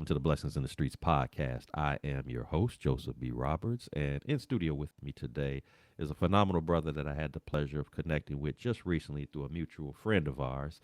to the Blessings in the Streets podcast. I am your host, Joseph B. Roberts, and in studio with me today is a phenomenal brother that I had the pleasure of connecting with just recently through a mutual friend of ours.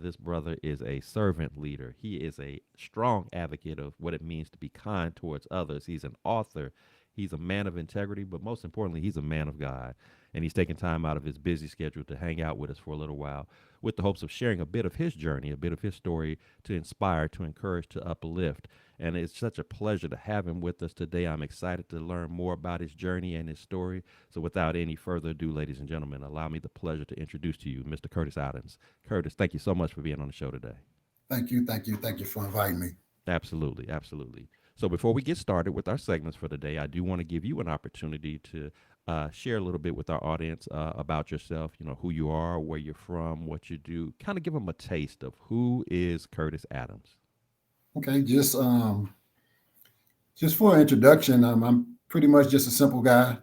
This brother is a servant leader. He is a strong advocate of what it means to be kind towards others. He's an author. He's a man of integrity, but most importantly, he's a man of God. And he's taken time out of his busy schedule to hang out with us for a little while with the hopes of sharing a bit of his journey, a bit of his story to inspire, to encourage, to uplift. And it's such a pleasure to have him with us today. I'm excited to learn more about his journey and his story. So without any further ado, ladies and gentlemen, allow me the pleasure to introduce to you Mr. Curtis Adams. Curtis, thank you so much for being on the show today. Thank you for inviting me. Absolutely, absolutely. So before we get started with our segments for today, I do want to give you an opportunity to share a little bit with our audience about yourself. You know who you are, where you're from, what you do. Kind of give them a taste of who is Curtis Adams. Okay, just for an introduction, I'm pretty much just a simple guy.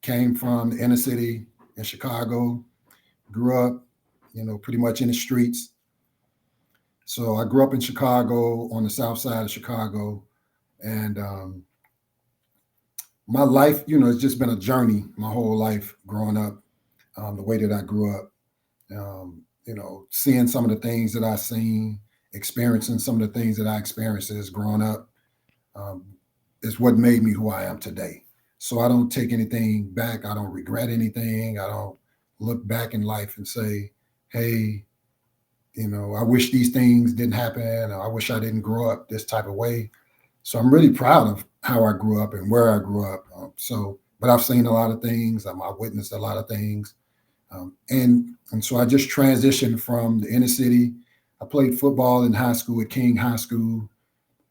Came from the inner city in Chicago, grew up, pretty much in the streets. So I grew up in Chicago on the south side of Chicago, and my life, it's just been a journey my whole life growing up. The way that I grew up, seeing some of the things that I seen, experiencing some of the things that I experienced as growing up, um, is what made me who I am today. So I don't take anything back. I don't regret anything. I don't look back in life and say, hey, I wish these things didn't happen. Or I wish I didn't grow up this type of way. So I'm really proud of how I grew up and where I grew up. But I've seen a lot of things. I witnessed a lot of things. And so I just transitioned from the inner city. I played football in high school at King High School,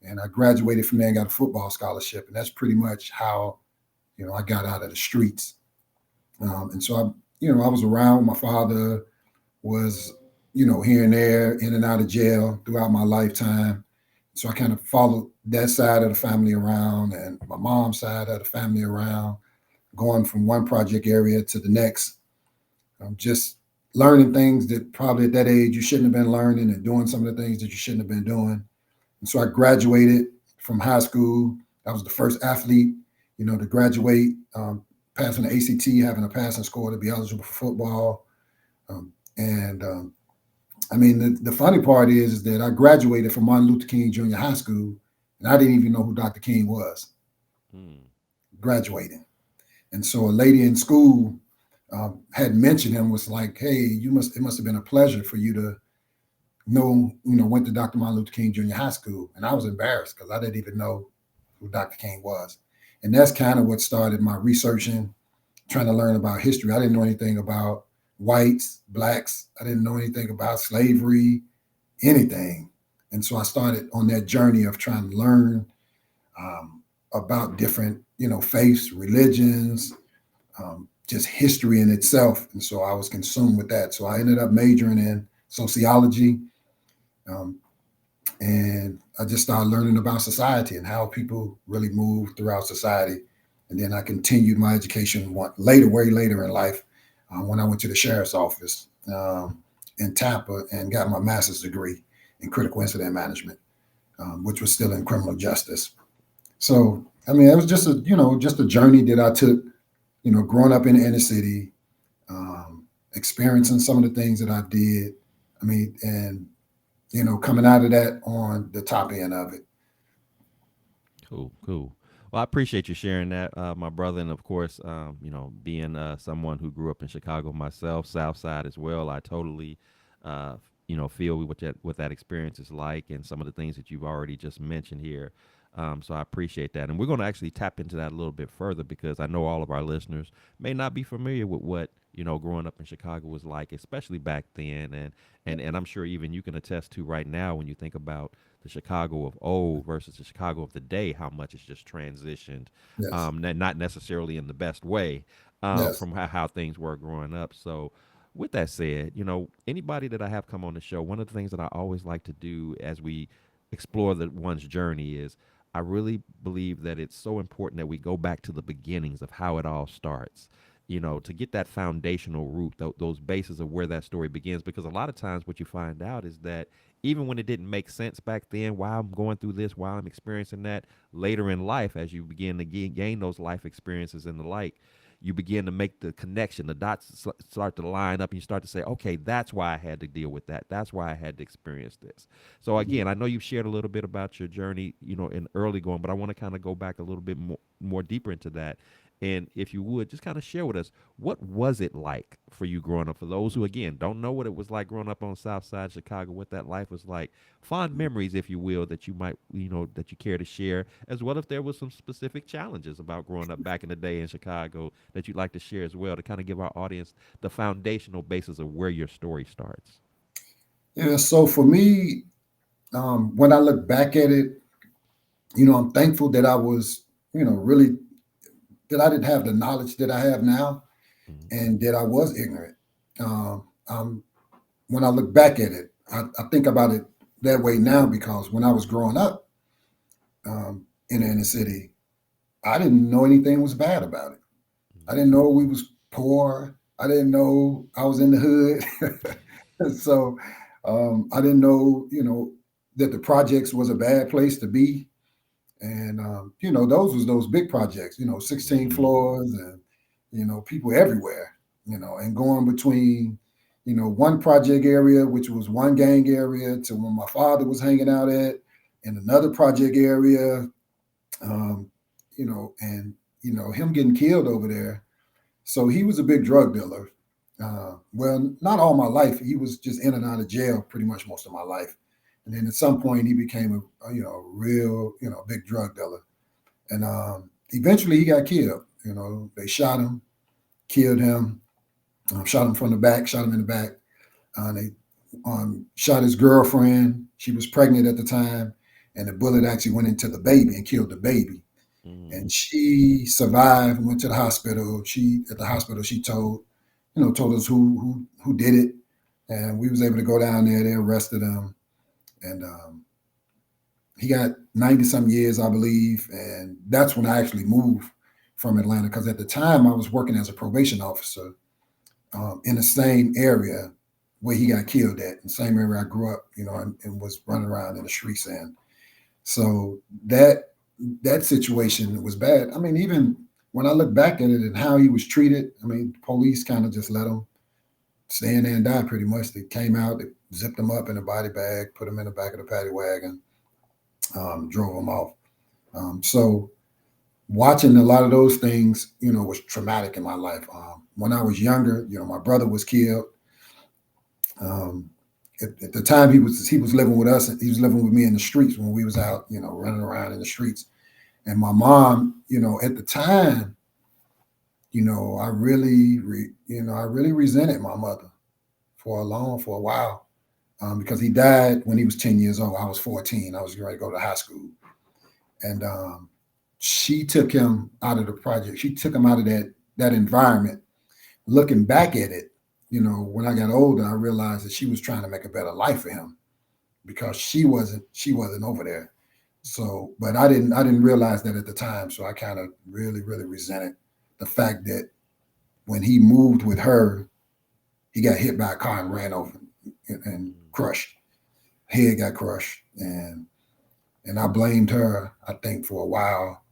and I graduated from there and got a football scholarship. And that's pretty much how, I got out of the streets. And so I was around. My father was, here and there, in and out of jail throughout my lifetime. So I kind of followed that side of the family around and my mom's side of the family around, going from one project area to the next. Just learning things that probably at that age you shouldn't have been learning and doing some of the things that you shouldn't have been doing. And so I graduated from high school. I was the first athlete, to graduate, passing the ACT, having a passing score to be eligible for football. And I mean, the funny part is that I graduated from Martin Luther King Junior High School, and I didn't even know who Dr. King was. Hmm. Graduating, and so a lady in school had mentioned him. Was like, "Hey, it must have been a pleasure for you to know, went to Dr. Martin Luther King Junior High School." And I was embarrassed because I didn't even know who Dr. King was, and that's kind of what started my researching, trying to learn about history. I didn't know anything about whites, blacks. I didn't know anything about slavery, anything. And so I started on that journey of trying to learn about different, faiths, religions, just history in itself. And so I was consumed with that. So I ended up majoring in sociology. Um, and I just started learning about society and how people really move throughout society. And then I continued my education later, way later in life, when I went to the sheriff's office in Tampa and got my master's degree in critical incident management, which was still in criminal justice. So, I mean, it was just a journey that I took, growing up in the inner city, experiencing some of the things that I did. I mean, and, coming out of that on the top end of it. Cool, cool. Well, I appreciate you sharing that, my brother, and of course, being someone who grew up in Chicago myself, South Side as well. I totally, uh, feel what that experience is like, and some of the things that you've already just mentioned here. So I appreciate that, and we're going to actually tap into that a little bit further because I know all of our listeners may not be familiar with what growing up in Chicago was like, especially back then, and I'm sure even you can attest to right now when you think about the Chicago of old versus the Chicago of the day, how much it's just transitioned, Yes, not necessarily in the best way, yes. from how things were growing up. So, with that said, anybody that I have come on the show, one of the things that I always like to do as we explore one's journey is I really believe that it's so important that we go back to the beginnings of how it all starts. To get that foundational root, those bases of where that story begins, because a lot of times what you find out is that even when it didn't make sense back then, why I'm going through this, why I'm experiencing that later in life, as you begin to gain those life experiences and the like, you begin to make the connection. The dots start to line up, and you start to say, okay, that's why I had to deal with that. That's why I had to experience this. So again, I know you've shared a little bit about your journey, in early going, but I want to kind of go back a little bit more deeper into that. And if you would just kind of share with us, what was it like for you growing up? For those who, again, don't know what it was like growing up on the South Side of Chicago, what that life was like, fond memories, if you will, that you might, that you care to share, as well if there was some specific challenges about growing up back in the day in Chicago that you'd like to share as well, to kind of give our audience the foundational basis of where your story starts. Yeah. So for me, when I look back at it, I'm thankful that I was, really that I didn't have the knowledge that I have now, Mm-hmm. and that I was ignorant. When I look back at it, I think about it that way now because when I was growing up in the inner city, I didn't know anything was bad about it. I didn't know we was poor. I didn't know I was in the hood. So I didn't know, that the projects was a bad place to be. And those was those big projects, 16 Mm-hmm. floors and people everywhere, and going between one project area, which was one gang area, to where my father was hanging out at, and another project area, um, and him getting killed over there. So he was a big drug dealer. Well, not all my life. He was just in and out of jail pretty much most of my life. And then at some point he became a real, big drug dealer. And eventually he got killed. They shot him, killed him, shot him from the back, shot him in the back. They shot his girlfriend. She was pregnant at the time, and the bullet actually went into the baby and killed the baby. Mm-hmm. And she survived and went to the hospital. She told us who did it, and we was able to go down there. They arrested him, and he got 90 some years, I believe. And that's when I actually moved from Atlanta because at the time I was working as a probation officer in the same area where he got killed at, the same area I grew up, and was running around in the streets in. So that situation was bad. I mean, even when I look back at it and how he was treated, I mean, police kind of just let him stay in there and die pretty much. They came out, they zipped him up in a body bag, put him in the back of the paddy wagon, drove him off. So watching a lot of those things, was traumatic in my life. When I was younger, my brother was killed. Um, at the time he was living with us. He was living with me in the streets when we was out, running around in the streets. And my mom, at the time, I really resented my mother for a while, because he died when he was 10 years old. I was 14. I was ready to go to high school, and she took him out of the project. She took him out of that environment. Looking back at it, when I got older, I realized that she was trying to make a better life for him because she wasn't over there. So, but I didn't realize that at the time. So I kind of really, really resented the fact that when he moved with her, he got hit by a car and ran over and crushed. Head got crushed, and I blamed her. I think for a while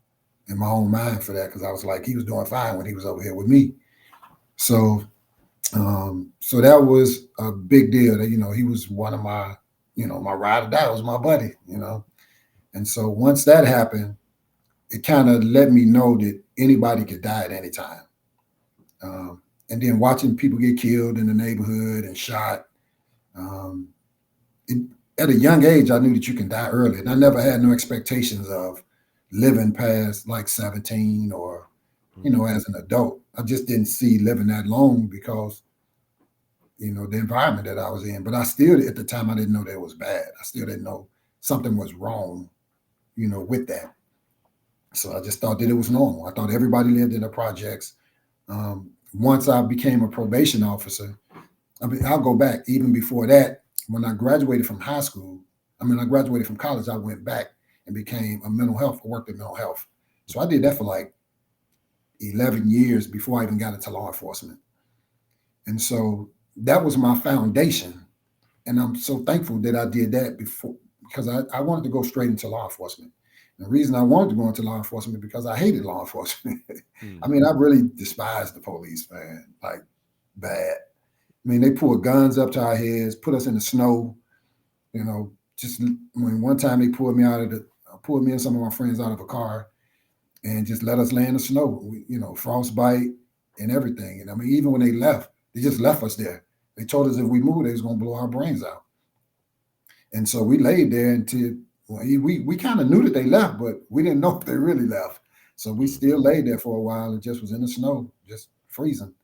in my own mind for that because I was like, he was doing fine when he was over here with me. So, so that was a big deal. That he was one of my ride or die. Was my buddy. And so once that happened, it kind of let me know that anybody could die at any time. Um, and then watching people get killed in the neighborhood and shot, um, it, at a young age, I knew that you can die early. And I never had no expectations of living past like 17 or, Mm-hmm. as an adult. I just didn't see living that long because, the environment that I was in. But I still, at the time, I didn't know that it was bad. I still didn't know something was wrong, with that. So I just thought that it was normal. I thought everybody lived in the projects. Once I became a probation officer, I mean, I'll go back even before that. When I graduated from high school, I graduated from college, I went back and became a mental health, I worked in mental health. So I did that for like 11 years before I even got into law enforcement. And so that was my foundation And I'm so thankful that I did that before, because I wanted to go straight into law enforcement. And the reason I wanted to go into law enforcement because I hated law enforcement. I Mm-hmm. mean, I really despised the police, man, like bad. I mean, they pulled guns up to our heads, put us in the snow. You know, just one time they pulled me and some of my friends out of a car and just let us lay in the snow. Frostbite and everything. And I mean, even when they left, they just left us there. They told us if we moved, they was gonna blow our brains out. And so we laid there until we kind of knew that they left, but we didn't know if they really left. So we Mm-hmm. still laid there for a while and just was in the snow, just freezing.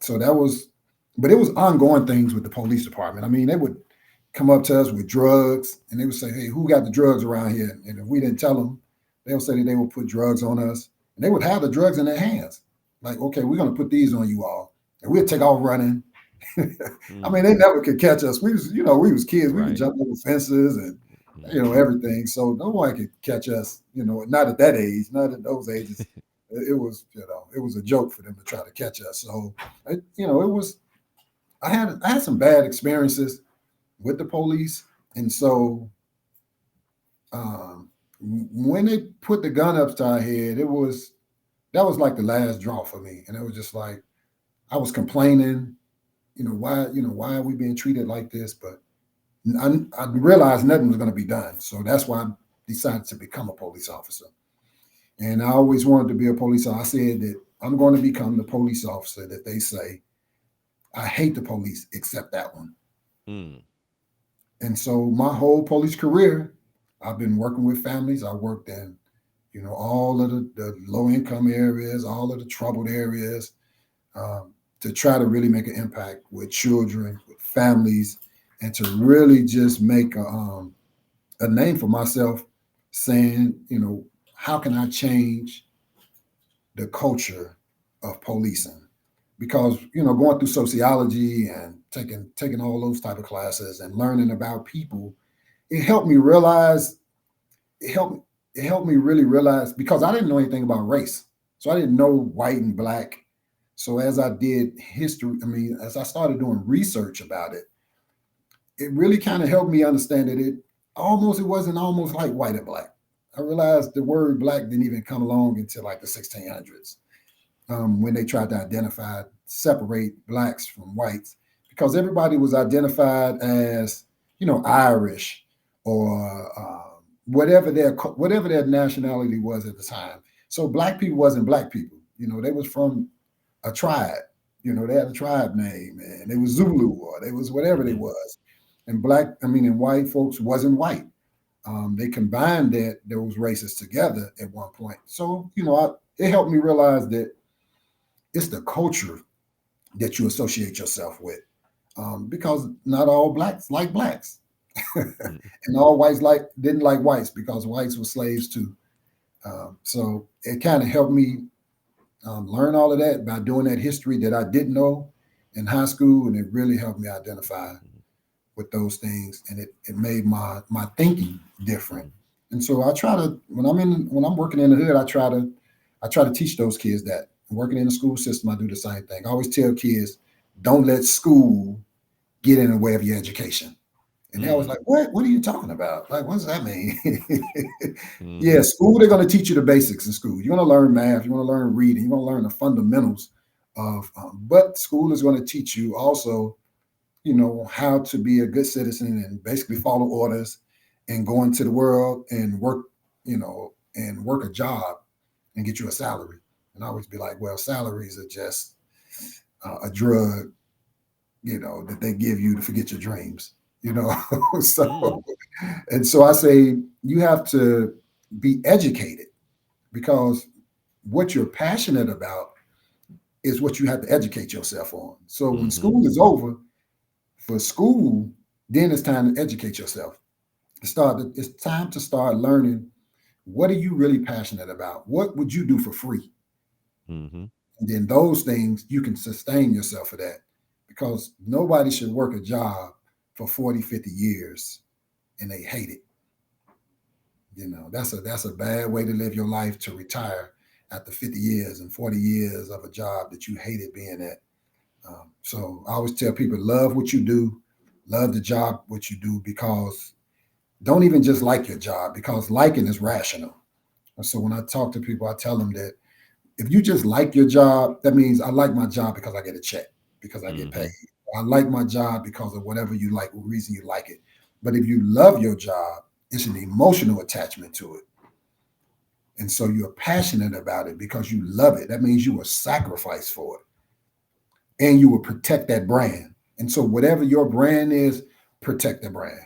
So that was, but it was ongoing things with the police department. I mean, they would come up to us with drugs and they would say, "Hey, who got the drugs around here?" And if we didn't tell them, they'll say that they would put drugs on us and they would have the drugs in their hands. Like, okay, we're going to put these on you all. And we'd take off running. I mean, Mm-hmm. they never could catch us. We was kids. We could Right. jump over fences and Mm-hmm. everything. So no one could catch us. Not at that age, not at those ages. It was a joke for them to try to catch us. So it was. I had some bad experiences with the police, and so um, when they put the gun up to our head, that was like the last draw for me, and it was just like I was complaining. Why are we being treated like this? But I realized nothing was going to be done. So that's why I decided to become a police officer. And I always wanted to be a police officer. I said that I'm going to become the police officer that they say. I hate the police except that one. Mm-hmm. And so my whole police career, I've been working with families. I worked in, all of the low income areas, all of the troubled areas, um, to try to really make an impact with children, with families, and to really just make a name for myself, saying, how can I change the culture of policing? Because going through sociology and taking all those type of classes and learning about people, it helped me realize it helped it helped me really realize because I didn't know anything about race, so I didn't know white and black. So as I did history, I mean, as I started doing research about it, it really kind of helped me understand that it wasn't almost like white and black. I realized the word black didn't even come along until like the 1600s, when they tried to separate blacks from whites, because everybody was identified as, Irish or whatever their nationality was at the time. So black people wasn't black people. They was from a tribe. They had a tribe name, and they was Zulu or they was whatever they Mm-hmm. was. And and white folks wasn't white. They combined those races together at one point. So it helped me realize that it's the culture that you associate yourself with, because not all blacks like blacks, and all whites didn't like whites because whites were slaves too. So it kind of helped me learn all of that by doing that history that I didn't know in high school, and it really helped me identify with those things, and it made my thinking different. Mm-hmm. And so I try to when I'm working in the hood, I try to teach those kids that. Working in the school system, I do the same thing. I always tell kids, don't let school get in the way of your education. And they always Mm-hmm. like, what? What are you talking about? Like, what does that mean? Yeah, Mm-hmm. school, they're going to teach you the basics in school. You're going to learn math. You're going to learn reading. You're going to learn the fundamentals but school is going to teach you also, how to be a good citizen and basically follow orders and go into the world and work a job and get you a salary. And I always be like, well, salaries are just a drug, that they give you to forget your dreams, you know. Mm-hmm. So I say you have to be educated, because what you're passionate about is what you have to educate yourself on. So when Mm-hmm. school is over, for school, then it's time to educate yourself. It's time to start learning, what are you really passionate about? What would you do for free? Mm-hmm. And then those things you can sustain yourself for that, because nobody should work a job for 40, 50 years and they hate it. That's a bad way to live your life, to retire after 50 years and 40 years of a job that you hated being at. So I always tell people, love what you do, Love the job what you do, because don't even just like your job, because liking is rational. And so when I talk to people, I tell them that if you just like your job, that means I like my job because I get a check, because I get paid. Mm-hmm. I like my job because of whatever you like, reason you like it. But if you love your job, it's an emotional attachment to it. And so you're passionate about it because you love it. That means you will sacrifice for it, and you will protect that brand. And so whatever your brand is, protect the brand.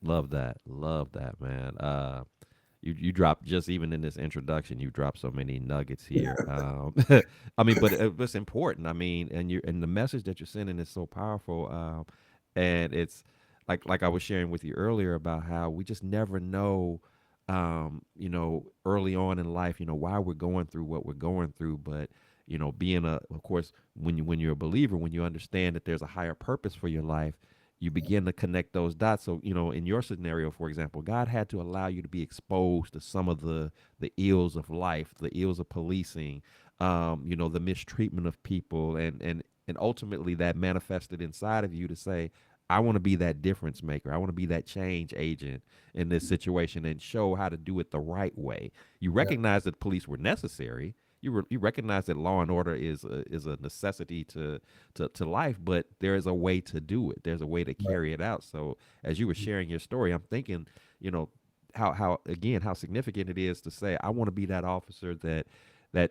Love that. Love that, man. You dropped, just even in this introduction, you dropped so many nuggets here. I mean, but it's important. I mean, and the message that you're sending is so powerful. And it's like I was sharing with you earlier about how we just never know, early on in life, why we're going through what we're going through. But being of course, when you're a believer, when you understand that there's a higher purpose for your life, you begin to connect those dots. So, in your scenario, for example, God had to allow you to be exposed to some of the ills of life, the ills of policing, the mistreatment of people, and ultimately that manifested inside of you to say, I want to be that difference maker. I want to be that change agent in this situation and show how to do it the right way. You Yeah, recognize that police were necessary. You recognize that law and order is a necessity to life, but there is a way to do it. There's a way to right, carry it out. So as you were sharing your story, I'm thinking, you know, how again how significant it is to say I want to be that officer that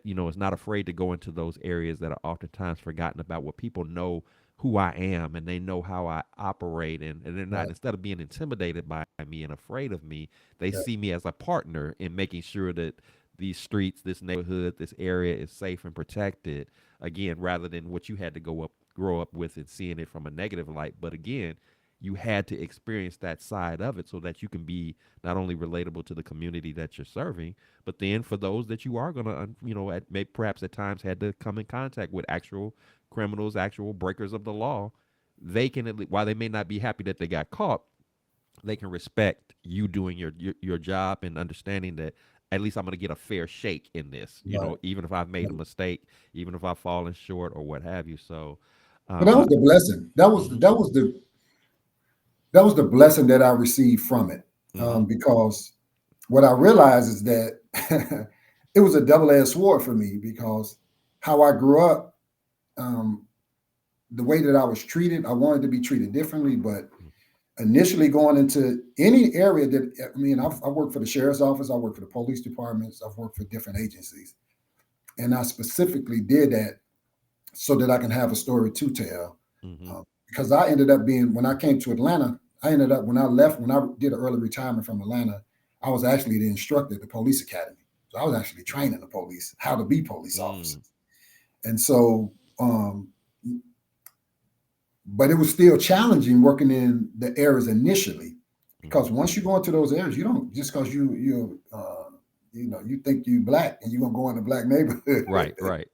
is not afraid to go into those areas that are oftentimes forgotten about, where people know who I am and they know how I operate, and they're not, right, instead of being intimidated by me and afraid of me, they yeah, see me as a partner in making sure that these streets, this neighborhood, this area is safe and protected. Again, rather than what you had to grow up with and seeing it from a negative light. But again, you had to experience that side of it so that you can be not only relatable to the community that you're serving, but then for those that you are going to, perhaps at times had to come in contact with actual criminals, actual breakers of the law, they can, while they may not be happy that they got caught, they can respect you doing your job and understanding that at least I'm going to get a fair shake in this, right. even if I've made a Right. mistake, even if I've fallen short or what have you. So, But that I, was the blessing. That was mm-hmm, that was the blessing that I received from it. mm-hmm, Because what I realized is that it was a double-edged sword for me, because how I grew up, um, the way that I was treated, I wanted to be treated differently. But initially going into any area that, I mean, I've worked for the sheriff's office, I worked for the police departments, I've worked for different agencies. And I specifically did that so that I can have a story to tell. mm-hmm, Because I ended up being, when I came to Atlanta, I ended up, when I left, when I did an early retirement from Atlanta, I was actually the instructor at the police academy. So I was actually training the police how to be police mm, officers. And so, but it was still challenging working in the areas initially, mm-hmm. because once you go into those areas, you don't just because you think you black and you're gonna go in a black neighborhood Right, right.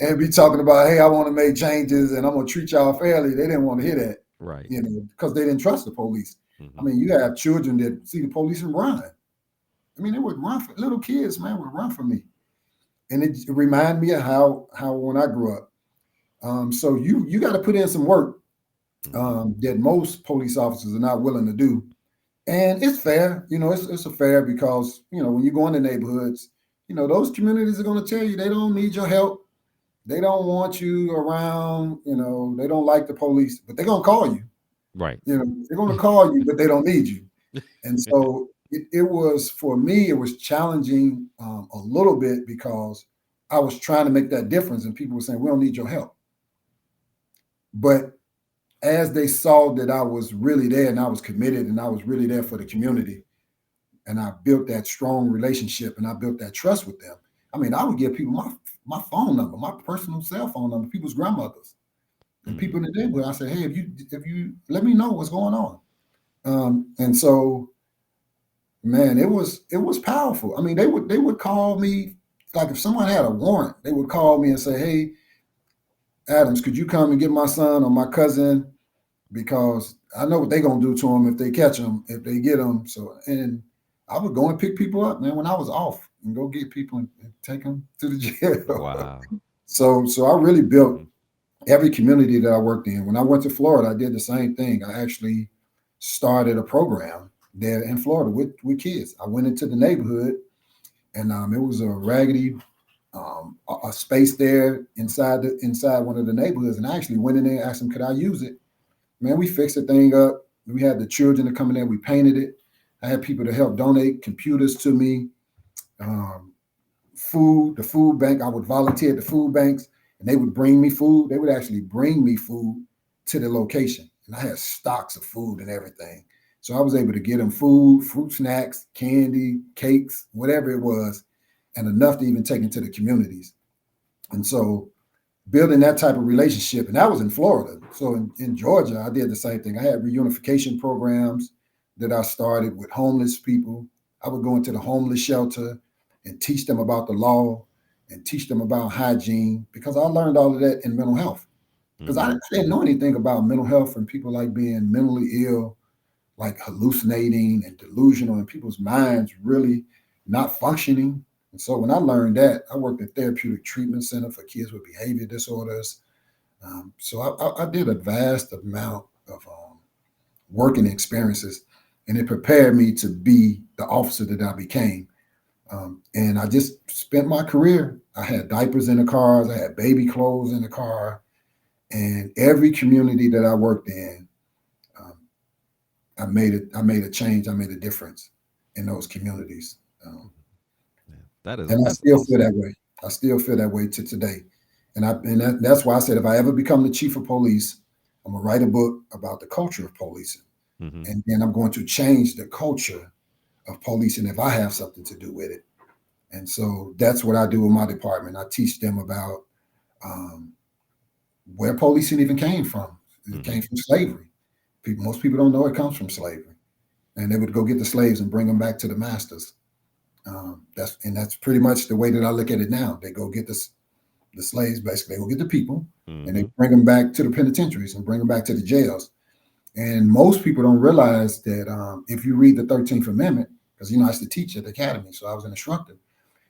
and be talking about, hey, I want to make changes and I'm gonna treat y'all fairly. They didn't want to hear that, Right. because they didn't trust the police. I Mm-hmm. mean, you have children that see the police and run. I mean, they would run for little kids, man, would run for me. And it reminded me of how when I grew up. So you got to put in some work, Mm-hmm. that most police officers are not willing to do. And it's fair, it's a fair, because when you go into neighborhoods, those communities are going to tell you they don't need your help. They don't want you around. They don't like the police, but they're going to call you. Right. They're going to call you, but they don't need you. And so it was, for me, it was challenging, a little bit, because I was trying to make that difference, and people were saying, we don't need your help. But as they saw that I was really there and I was committed and I was really there for the community, and I built that strong relationship and I built that trust with them. I mean, I would give people my phone number, my personal cell phone number, people's grandmothers and people in Mm-hmm. the neighborhood. I said, hey, if you let me know what's going on. And so, man, it was powerful. I mean, they would call me, like if someone had a warrant, they would call me and say, hey, Adams, could you come and get my son or my cousin, because I know what they're gonna do to them if they catch them, if they get them. So, and I would go and pick people up, man, when I was off, and go get people and take them to the jail. Wow. So I really built Mm-hmm. every community that I worked in. When I went to Florida, I did the same thing. I actually started a program there in Florida with kids. I went into the neighborhood, and it was a raggedy a space there inside one of the neighborhoods, and I actually went in there and asked them, could I use it? Man, we fixed the thing up. We had the children to come in there. We painted it. I had people to help donate computers to me. Um, Food, the food bank. I would volunteer at the food banks, and they would bring me food. They would actually bring me food to the location, and I had stocks of food and everything. So I was able to get them food, fruit snacks, candy, cakes, whatever it was, and enough to even take into the communities. And so building that type of relationship, and that was in Florida. So in Georgia, I did the same thing. I had reunification programs that I started with homeless people. I would go into the homeless shelter and teach them about the law and teach them about hygiene because I learned all of that in mental health. Because I Mm-hmm. didn't know anything about mental health and people like being mentally ill, like hallucinating and delusional, and people's minds really not functioning. And so when I learned that, I worked at Therapeutic Treatment Center for kids with behavior disorders. So I did a vast amount of working experiences, and it prepared me to be the officer that I became. And I just spent my career. I had diapers in the cars, I had baby clothes in the car, and every community that I worked in, um, I made it. I made a change. I made a difference in those communities, Yeah, that is and I that's still feel awesome. that way. I still feel that way to today. That's why I said if I ever become the chief of police, I'm gonna write a book about the culture of policing, Mm-hmm. and then I'm going to change the culture of policing if I have something to do with it. And so that's what I do in my department. I teach them about um, where policing even came from. It Mm-hmm. came from slavery. Most people don't know it comes from slavery, and they would go get the slaves and bring them back to the masters. That's pretty much the way that I look at it now. They go get the slaves, basically. They go get the people, and they Mm-hmm. bring them back to the penitentiaries and bring them back to the jails. And most people don't realize that if you read the 13th Amendment, because I used to teach at the academy, so I was an instructor.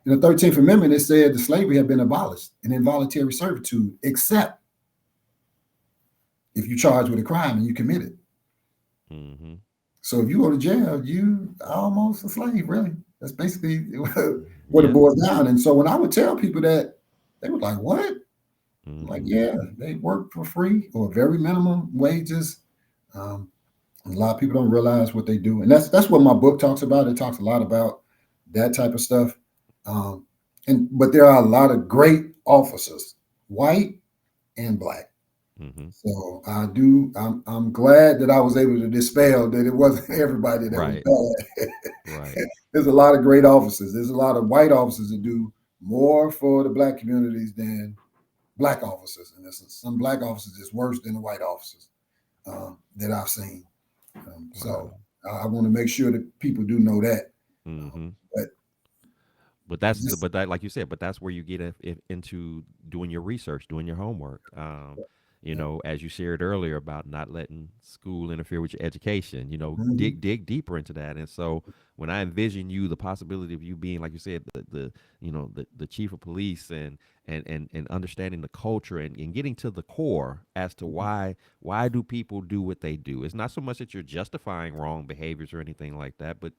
In the 13th Amendment, it said the slavery had been abolished and involuntary servitude, except if you charged with a crime and you commit it. Mm-hmm. So if you go to jail, you almost a slave, really. That's basically what it Yeah. boils down. And so when I would tell people that, they were like, "What?" I'm like, Mm-hmm. "Yeah, they work for free or very minimum wages." Um, a lot of people don't realize what they do, and that's what my book talks about. It talks a lot about that type of stuff. Um, and but there are a lot of great officers, white and black. Mm-hmm. So I do. I'm glad that I was able to dispel that it wasn't everybody that was Right. bad. Right. There's a lot of great officers. There's a lot of white officers that do more for the black communities than black officers, and there's some black officers that's worse than the white officers that I've seen. So Wow. I want to make sure that people do know that. Mm-hmm. But But that's the just but that like you said, but that's where you get into doing your research, doing your homework. yeah. As you shared earlier about not letting school interfere with your education, Mhm. dig deeper into that. And so when I envision you, the possibility of you being, like you said, the chief of police and understanding the culture and getting to the core as to why do people do what they do. It's not so much that you're justifying wrong behaviors or anything like that, but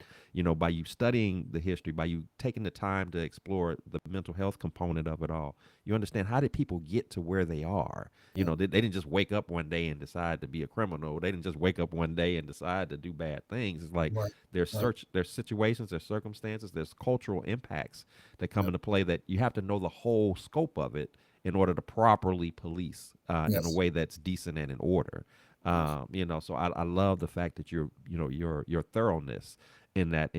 by you studying the history, by you taking the time to explore the mental health component of it all, you understand how did people get to where they are. Yeah. They didn't just wake up one day and decide to be a criminal. They didn't just wake up one day and decide to do bad things. It's like Right. Right. there's situations, there's circumstances, there's cultural impacts that come Yep. into play that you have to know the whole scope of it in order to properly police in a Yes. way that's decent and in order. Yes. So I love the fact that your thoroughness in that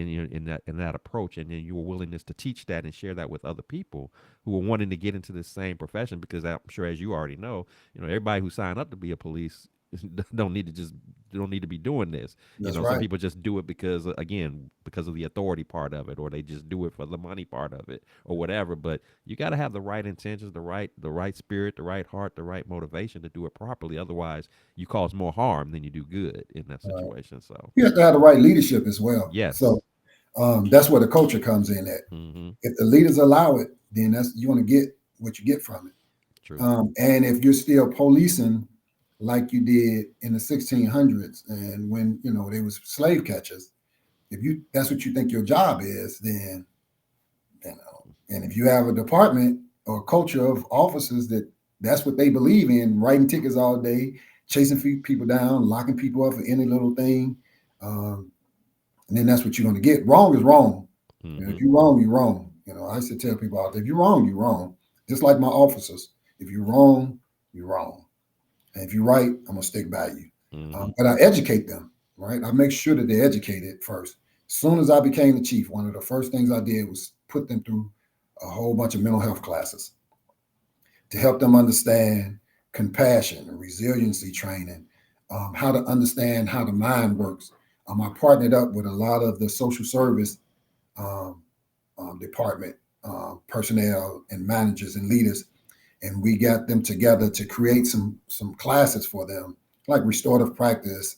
approach, and then your willingness to teach that and share that with other people who are wanting to get into this same profession, because I'm sure, as you already know, everybody who signed up to be a police don't need to just don't need to be doing this. That's Some right. people just do it because, again, because of the authority part of it, or they just do it for the money part of it, or whatever. But you got to have the right intentions, the right spirit, the right heart, the right motivation to do it properly. Otherwise, you cause more harm than you do good in that situation. So You have to have the right leadership as well. So yes. that's where the culture comes in at. Hmm. If the leaders allow it, then that's you want to get what you get from it. True. And if you're still policing like you did in the 1600s, and when they was slave catchers, if you that's what you think your job is, then and if you have a department or a culture of officers that's what they believe in, writing tickets all day, chasing people down, locking people up for any little thing, um, and then that's what you're going to get. Wrong is wrong. If Mm-hmm. you're wrong, you're wrong. I used to tell people out there, if you're wrong, you're wrong. Just like my officers, if you're wrong, you're wrong. And if you're right, I'm gonna stick by you. Mm-hmm. But I educate them, right? I make sure that they're educated first. As soon as I became the chief, one of the first things I did was put them through a whole bunch of mental health classes to help them understand compassion and resiliency training, how to understand how the mind works. I partnered up with a lot of the social service um, department personnel and managers and leaders, and we got them together to create some classes for them, like restorative practice,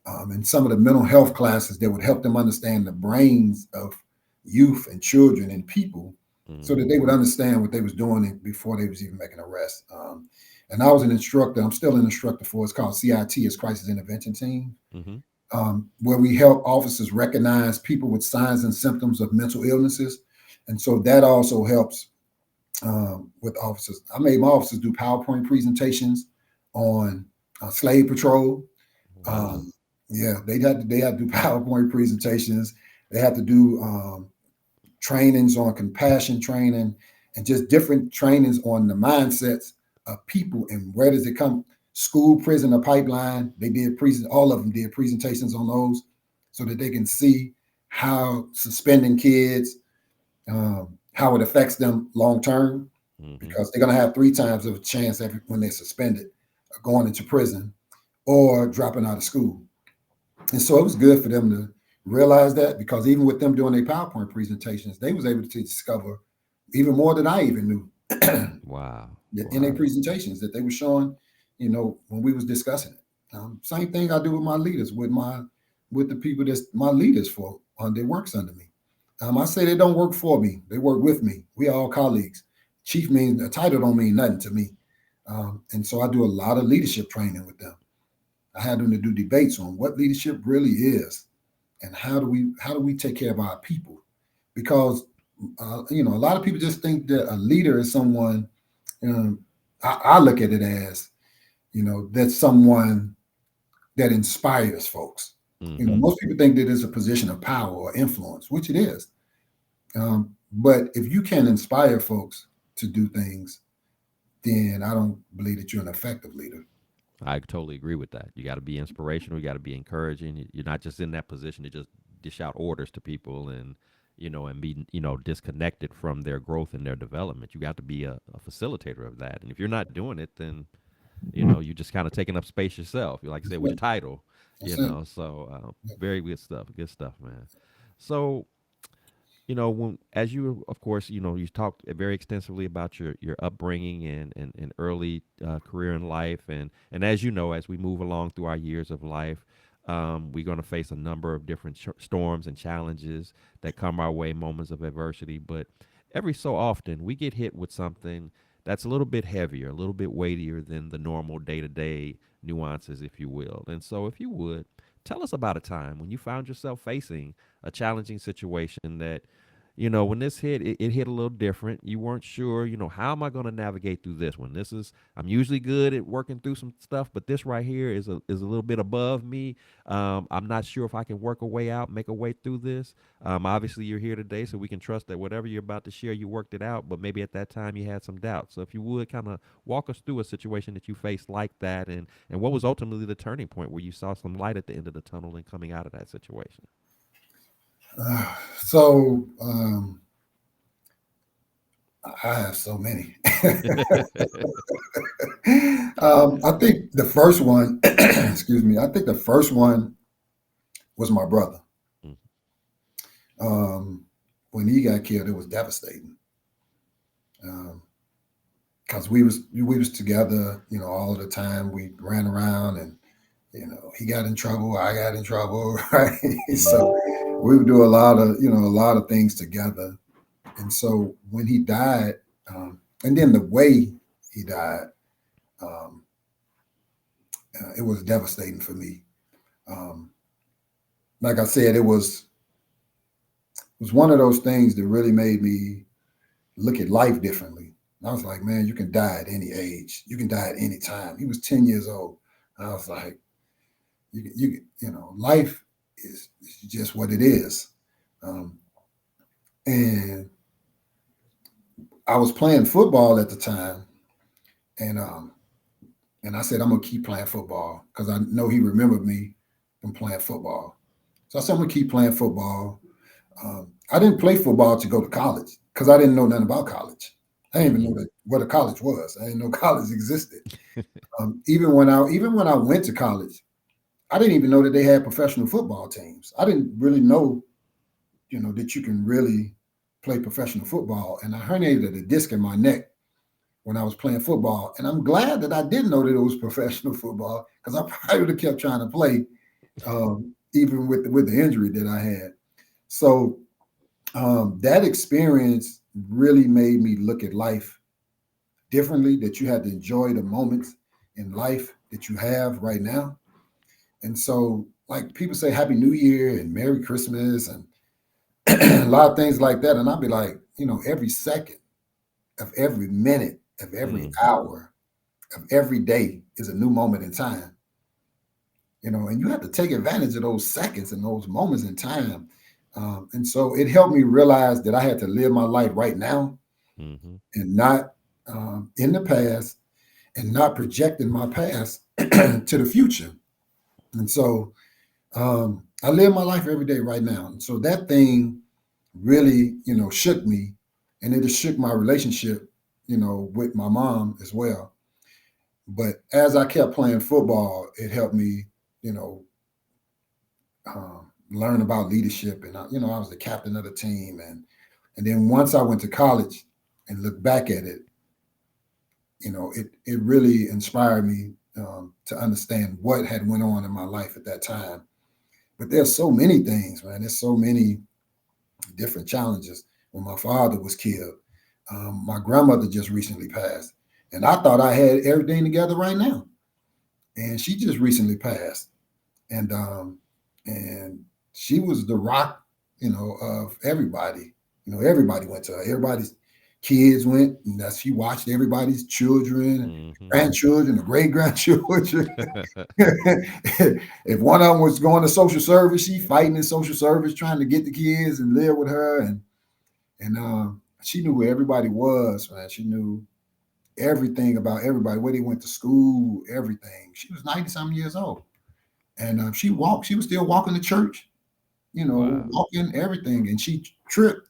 and some of the mental health classes that would help them understand the brains of youth and children and people, so that Mm-hmm. they would understand what they was doing before they was even making an arrest. And I was an instructor. I'm still an instructor for it's called CIT, it's Crisis Intervention Team, Mm-hmm. where we help officers recognize people with signs and symptoms of mental illnesses. And so that also helps with officers. I made my officers do PowerPoint presentations on slave patrol. Wow. Um, yeah, they had to do PowerPoint presentations. They had to do trainings on compassion training and just different trainings on the mindsets of people and where does it come. School, prison, or pipeline. They did all of them did presentations on those so that they can see how suspending kids, how it affects them long term, Mm-hmm. because they're going to have three times of a chance when they're suspended, going into prison or dropping out of school. And so it was good for them to realize that, because even with them doing their PowerPoint presentations, they was able to discover even more than I even knew Wow. in their Wow. presentations that they were showing, when we was discussing it. Same thing I do with my leaders, with the people that's my leaders for on their works under me. I say they don't work for me; they work with me. We are all colleagues. Chief means a title don't mean nothing to me, and so I do a lot of leadership training with them. I had them to do debates on what leadership really is and how do we take care of our people, because a lot of people just think that a leader is someone. Um, I look at it as that's someone that inspires folks. Mm-hmm. Most people think that it's a position of power or influence, which it is. But if you can inspire folks to do things, then I don't believe that you're an effective leader. I totally agree with that. You got to be inspirational. You got to be encouraging. You're not just in that position to just dish out orders to people and and be disconnected from their growth and their development. You got to be a facilitator of that. And if you're not doing it, then you're just kind of taking up space yourself. You like I That's said with it. your title, That's it. So very good stuff. Good stuff, man. So when as you of course you talked very extensively about your upbringing and early career in life, and as as we move along through our years of life, we're going to face a number of different storms and challenges that come our way, moments of adversity. But every so often we get hit with something that's a little bit heavier, a little bit weightier than the normal day-to-day nuances, if you will. And so if you would tell us about a time when you found yourself facing a challenging situation that when this hit, it hit a little different. You weren't sure, how am I going to navigate through this one? I'm usually good at working through some stuff, but this right here is a little bit above me. I'm not sure if I can work a way out, make a way through this. Obviously, you're here today, so we can trust that whatever you're about to share, you worked it out, but maybe at that time you had some doubts. So if you would kind of walk us through a situation that you faced like that, and what was ultimately the turning point where you saw some light at the end of the tunnel and coming out of that situation. So I have so many. I think the first one, excuse me, I think the first one was my brother. Mm, Um, when he got killed, it was devastating, because we was together, all the time. We ran around, and he got in trouble, I got in trouble, right? mm, So we would do a lot of things together. And so when he died, and then the way he died. Um, it was devastating for me. Um, like I said, it was one of those things that really made me look at life differently. And I was like, man, you can die at any age. You can die at any time. He was 10 years old. And I was like, life is just what it is. Um, and I was playing football at the time, and and I said I'm gonna keep playing football because I know he remembered me from playing football. So I said I'm gonna keep playing football. I didn't play football to go to college because I didn't know nothing about college. I didn't even Mm-hmm. know what a college was. I didn't know college existed. Even when I went to college, I didn't even know that they had professional football teams. I didn't really know, that you can really play professional football. And I herniated a disc in my neck when I was playing football. And I'm glad that I didn't know that it was professional football because I probably would have kept trying to play, even with the injury that I had. So that experience really made me look at life differently. That you had to enjoy the moments in life that you have right now. And so, like people say, Happy New Year and Merry Christmas and a lot of things like that. And I'll be like, every second of every minute of every Mm-hmm. hour of every day is a new moment in time, and you have to take advantage of those seconds and those moments in time. And so it helped me realize that I had to live my life right now Mm-hmm. and not in the past and not projecting my past to the future. And so I live my life every day right now. And so that thing really, shook me, and it has shook my relationship, with my mom as well. But as I kept playing football, it helped me, you know, learn about leadership. And I was the captain of the team, and then once I went to college and looked back at it, it really inspired me to understand what had went on in my life at that time. But there's so many things, man. There's so many different challenges. When my father was killed, my grandmother just recently passed, and I thought I had everything together right now, and she just recently passed, and she was the rock, of everybody. Everybody went to her. Everybody's kids went, and that she watched everybody's children, Mm-hmm. grandchildren, the great grandchildren. If one of them was going to social service, she fighting in social service, trying to get the kids and live with her, and she knew where everybody was, man. She knew everything about everybody, where they went to school, everything. She was 90 something years old. And she walked, she was still walking to church, Wow. walking everything. And she tripped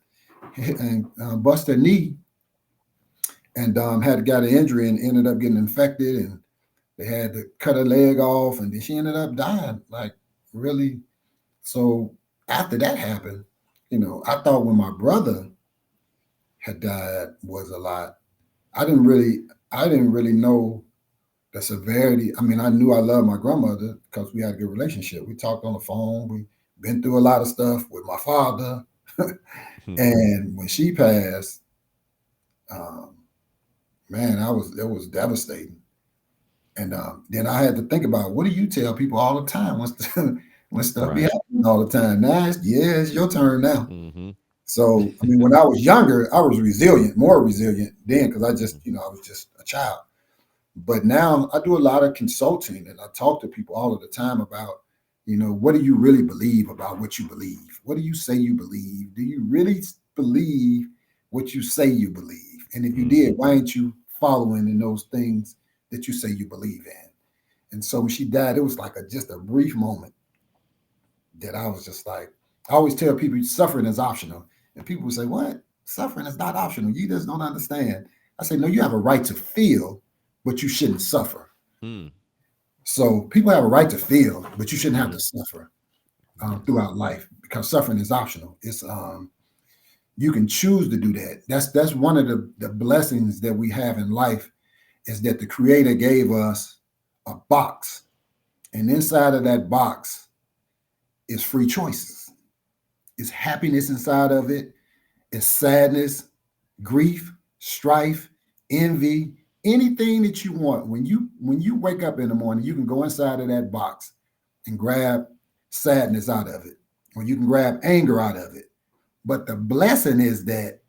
and busted her knee and had got an injury and ended up getting infected. And they had to cut her leg off. And then she ended up dying. Like, really? So after that happened, I thought when my brother had died was a lot. I didn't really, I didn't really know the severity. I mean, I knew I loved my grandmother because we had a good relationship. We talked on the phone. We been through a lot of stuff with my father. And when she passed, um, man, it was devastating. And then I had to think about what do you tell people all the time when stuff be Right. happening all the time. Now, it's your turn now. Mm-hmm. So, I mean, when I was younger, I was resilient, more resilient then because I was just a child. But now I do a lot of consulting and I talk to people all of the time about, what do you really believe about what you believe? What do you say you believe? Do you really believe what you say you believe? And if you Mm-hmm. did, why ain't you following in those things that you say you believe in? And so when she died, it was like just a brief moment that I was just like, I always tell people suffering is optional. And people will say, what? Suffering is not optional. You just don't understand. I say, no, you have a right to feel, but you shouldn't suffer. Mm. So people have a right to feel, but you shouldn't have Mm-hmm. to suffer Yes. throughout life because suffering is optional. It's you can choose to do that. That's one of the blessings that we have in life is that the Creator gave us a box, and inside of that box is free choices. It's happiness inside of it. It's sadness, grief, strife, envy. Anything that you want, when you wake up in the morning, you can go inside of that box and grab sadness out of it, or you can grab anger out of it. But the blessing is that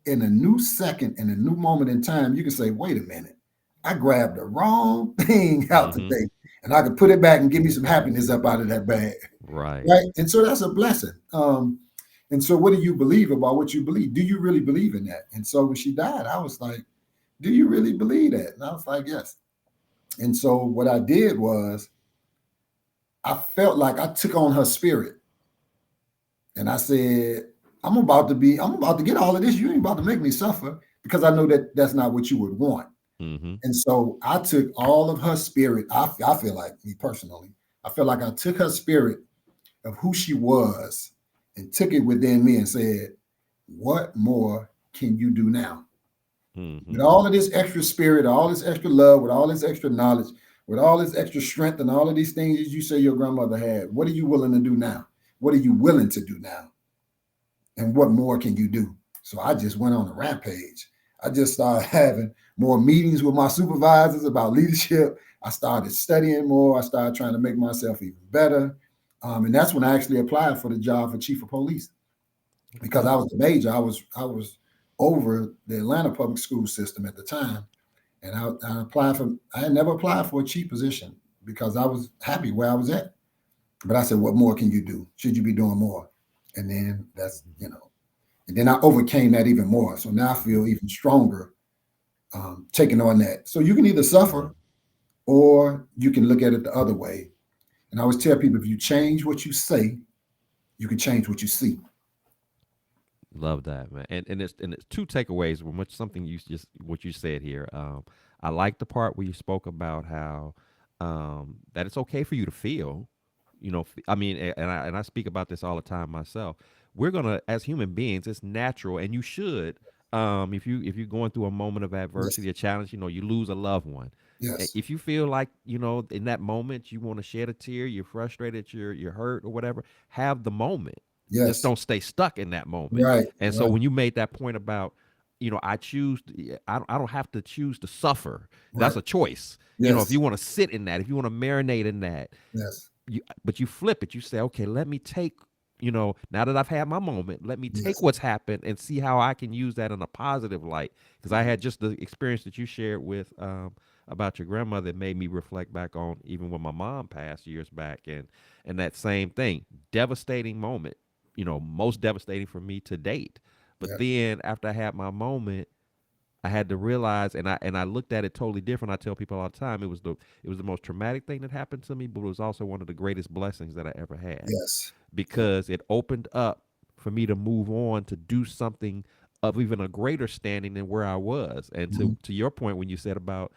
in a new second, in a new moment in time, you can say, wait a minute, I grabbed the wrong thing out Mm-hmm. today, and I can put it back and give me some happiness up out of that bag. Right. Right. And so that's a blessing. And so what do you believe about what you believe? Do you really believe in that? And so when she died, I was like, do you really believe that? And I was like, yes. And so what I did was I felt like I took on her spirit and I said, I'm about to get all of this. You ain't about to make me suffer because I know that that's not what you would want. Mm-hmm. And so I took all of her spirit. I feel like, me personally, I feel like I took her spirit of who she was and took it within me and said, what more can you do now? Mm-hmm. With all of this extra spirit, all this extra love, with all this extra knowledge, with all this extra strength, and all of these things that you say your grandmother had, what are you willing to do now? What are you willing to do now? And what more can you do? So I just went on a rampage. I just started having more meetings with my supervisors about leadership. I started studying more. I started trying to make myself even better. And that's when I actually applied for the job for chief of police because Okay. I was the major. I was over the Atlanta public school system at the time, and I applied for. I had never applied for a chief position because I was happy where I was at. But I said, what more can you do? Should you be doing more? And then and then I overcame that even more. So now I feel even stronger taking on that. So you can either Yeah. suffer or you can look at it the other way. And I always tell people, if you change what you say, you can change what you see. Love that, man. And it's two takeaways from much something you just what you said here. I like the part where you spoke about how that it's okay for you to feel. I mean, and I speak about this all the time myself. We're gonna, as human beings, it's natural, and you should. If you're going through a moment of Yes, adversity, a challenge, you lose a loved one. yes, If you feel like in that moment you want to shed a tear, you're frustrated, you're hurt or whatever, have the moment. Just yes. don't stay stuck in that moment. Right, And so right, when you made that point about, I choose, I don't have to choose to suffer. That's right. a choice. If Yes, you want to sit in that, if you want to marinate in that, yes, but you flip it. You say, okay, let me take, now that I've had my moment, let me take yes. what's happened and see how I can use that in a positive light. Because I had just the experience that you shared with about your grandmother that made me reflect back on even when my mom passed years back, and that same thing, devastating moment, most devastating for me to date. But Yeah, then after I had my moment, I had to realize, and I looked at it totally different. I tell people all the time, it was the most traumatic thing that happened to me, but it was also one of the greatest blessings that I ever had yes. Yeah, because it opened up for me to move on to do something of even a greater standing than where I was. And mhm, to your point when you said about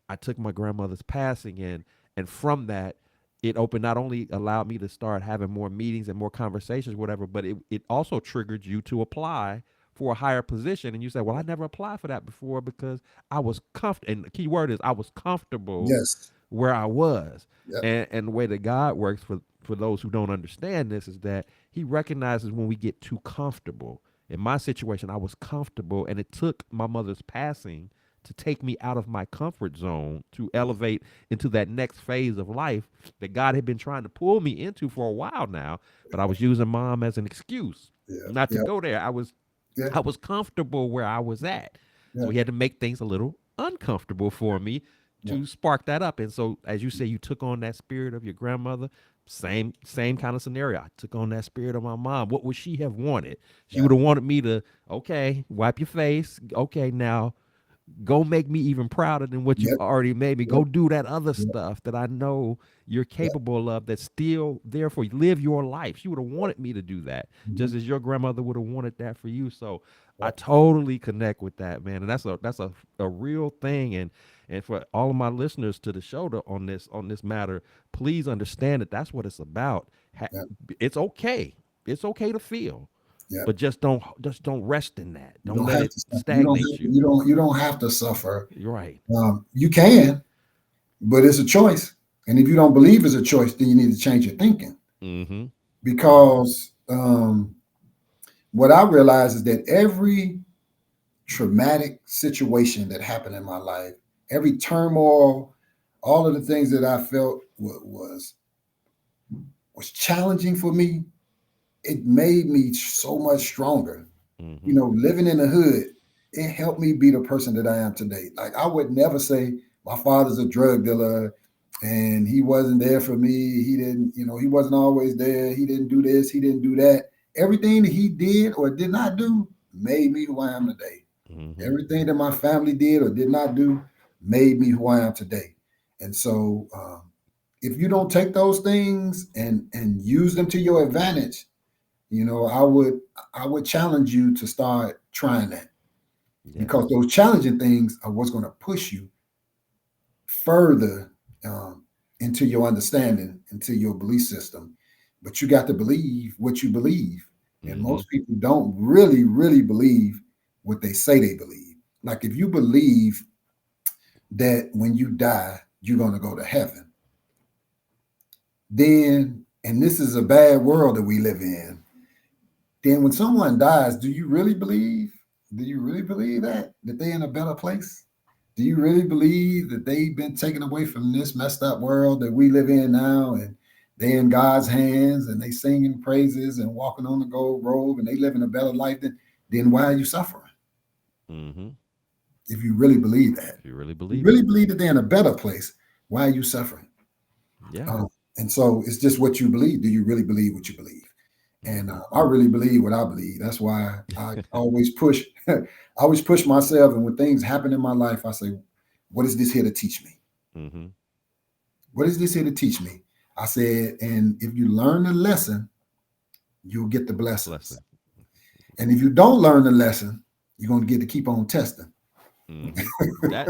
I took my grandmother's passing and from that it opened not only allowed me to start having more meetings and more conversations, whatever, but it also triggered you to apply for a higher position. And you said, well, I never applied for that before because I was comfortable. And the key word is I was comfortable yes. where I was. Yep. And the way that God works for those who don't understand this is that He recognizes when we get too comfortable. In my situation, I was comfortable, and it took my mother's passing to take me out of my comfort zone to elevate into that next phase of life that God had been trying to pull me into for a while now. But I was using mom as an excuse Yeah, not to yeah, go there. yeah, I was comfortable where I was at. So yeah, he had to make things a little uncomfortable for me yeah, to spark that up. And so as you say, you took on that spirit of your grandmother. Same kind of scenario. I took on that spirit of my mom. What would she have wanted? She yeah. would have wanted me to, okay, wipe your face. Okay, now go make me even prouder than what you've Yep, already made me. yep, Go do that other yep, stuff that I know you're yep. capable of that's still there for you. Live your life. She would have wanted me to do that, Mhm, just as your grandmother would have wanted that for you. So I yep, totally connect with that, man. And that's a real thing. And for all of my listeners to the show on this matter, please understand that that's what it's about. yep, It's okay. It's okay to feel, yep. but just don't rest in that. You Don't don't let have it to suffer. You don't stagnate have to, you. you don't have to suffer. You're right. You can, but it's a choice. And if you don't believe it's a choice, then you need to change your thinking. Mm-hmm. Mm-hmm. Because what I realize is that every traumatic situation that happened in my life, every turmoil, all of the things that I felt was challenging for me, it made me so much stronger. Mm-hmm. Living in the hood, it helped me be the person that I am today. Like I would never say my father's a drug dealer and he wasn't there for me. He didn't, he wasn't always there. He didn't do this, he didn't do that. Everything that he did or did not do made me who I am today. Mm-hmm. Everything that my family did or did not do made me who I am today. And so, if you don't take those things and use them to your advantage, I would challenge you to start trying that, because Yes. those challenging things are what's going to push you further, um, into your understanding, into your belief system. But you got to believe what you believe, and Mm-hmm. most people don't really, really believe what they say they believe. Like if you believe that when you die you're going to go to heaven, then, and this is a bad world that we live in, then when someone dies, do you really believe that they're in a better place? Do you really believe that they've been taken away from this messed up world that we live in now, and they in God's hands and they singing praises and walking on the gold road and they living a better life? Then why are you suffering? Mm-hmm. If you really believe that, If you really you believe it. really believe that they're in a better place, why are you suffering? Yeah. And so it's just what you believe. Do you really believe what you believe? And Mm-hmm. I really believe what I believe. That's why I always push. I always push myself. And when things happen in my life, I say, "What is this here to teach me? Mm-hmm. What is this here to teach me?" I said, and if you learn the lesson, you'll get the blessings. Blessing. And if you don't learn the lesson, you're going to get to keep on testing. Mm-hmm. That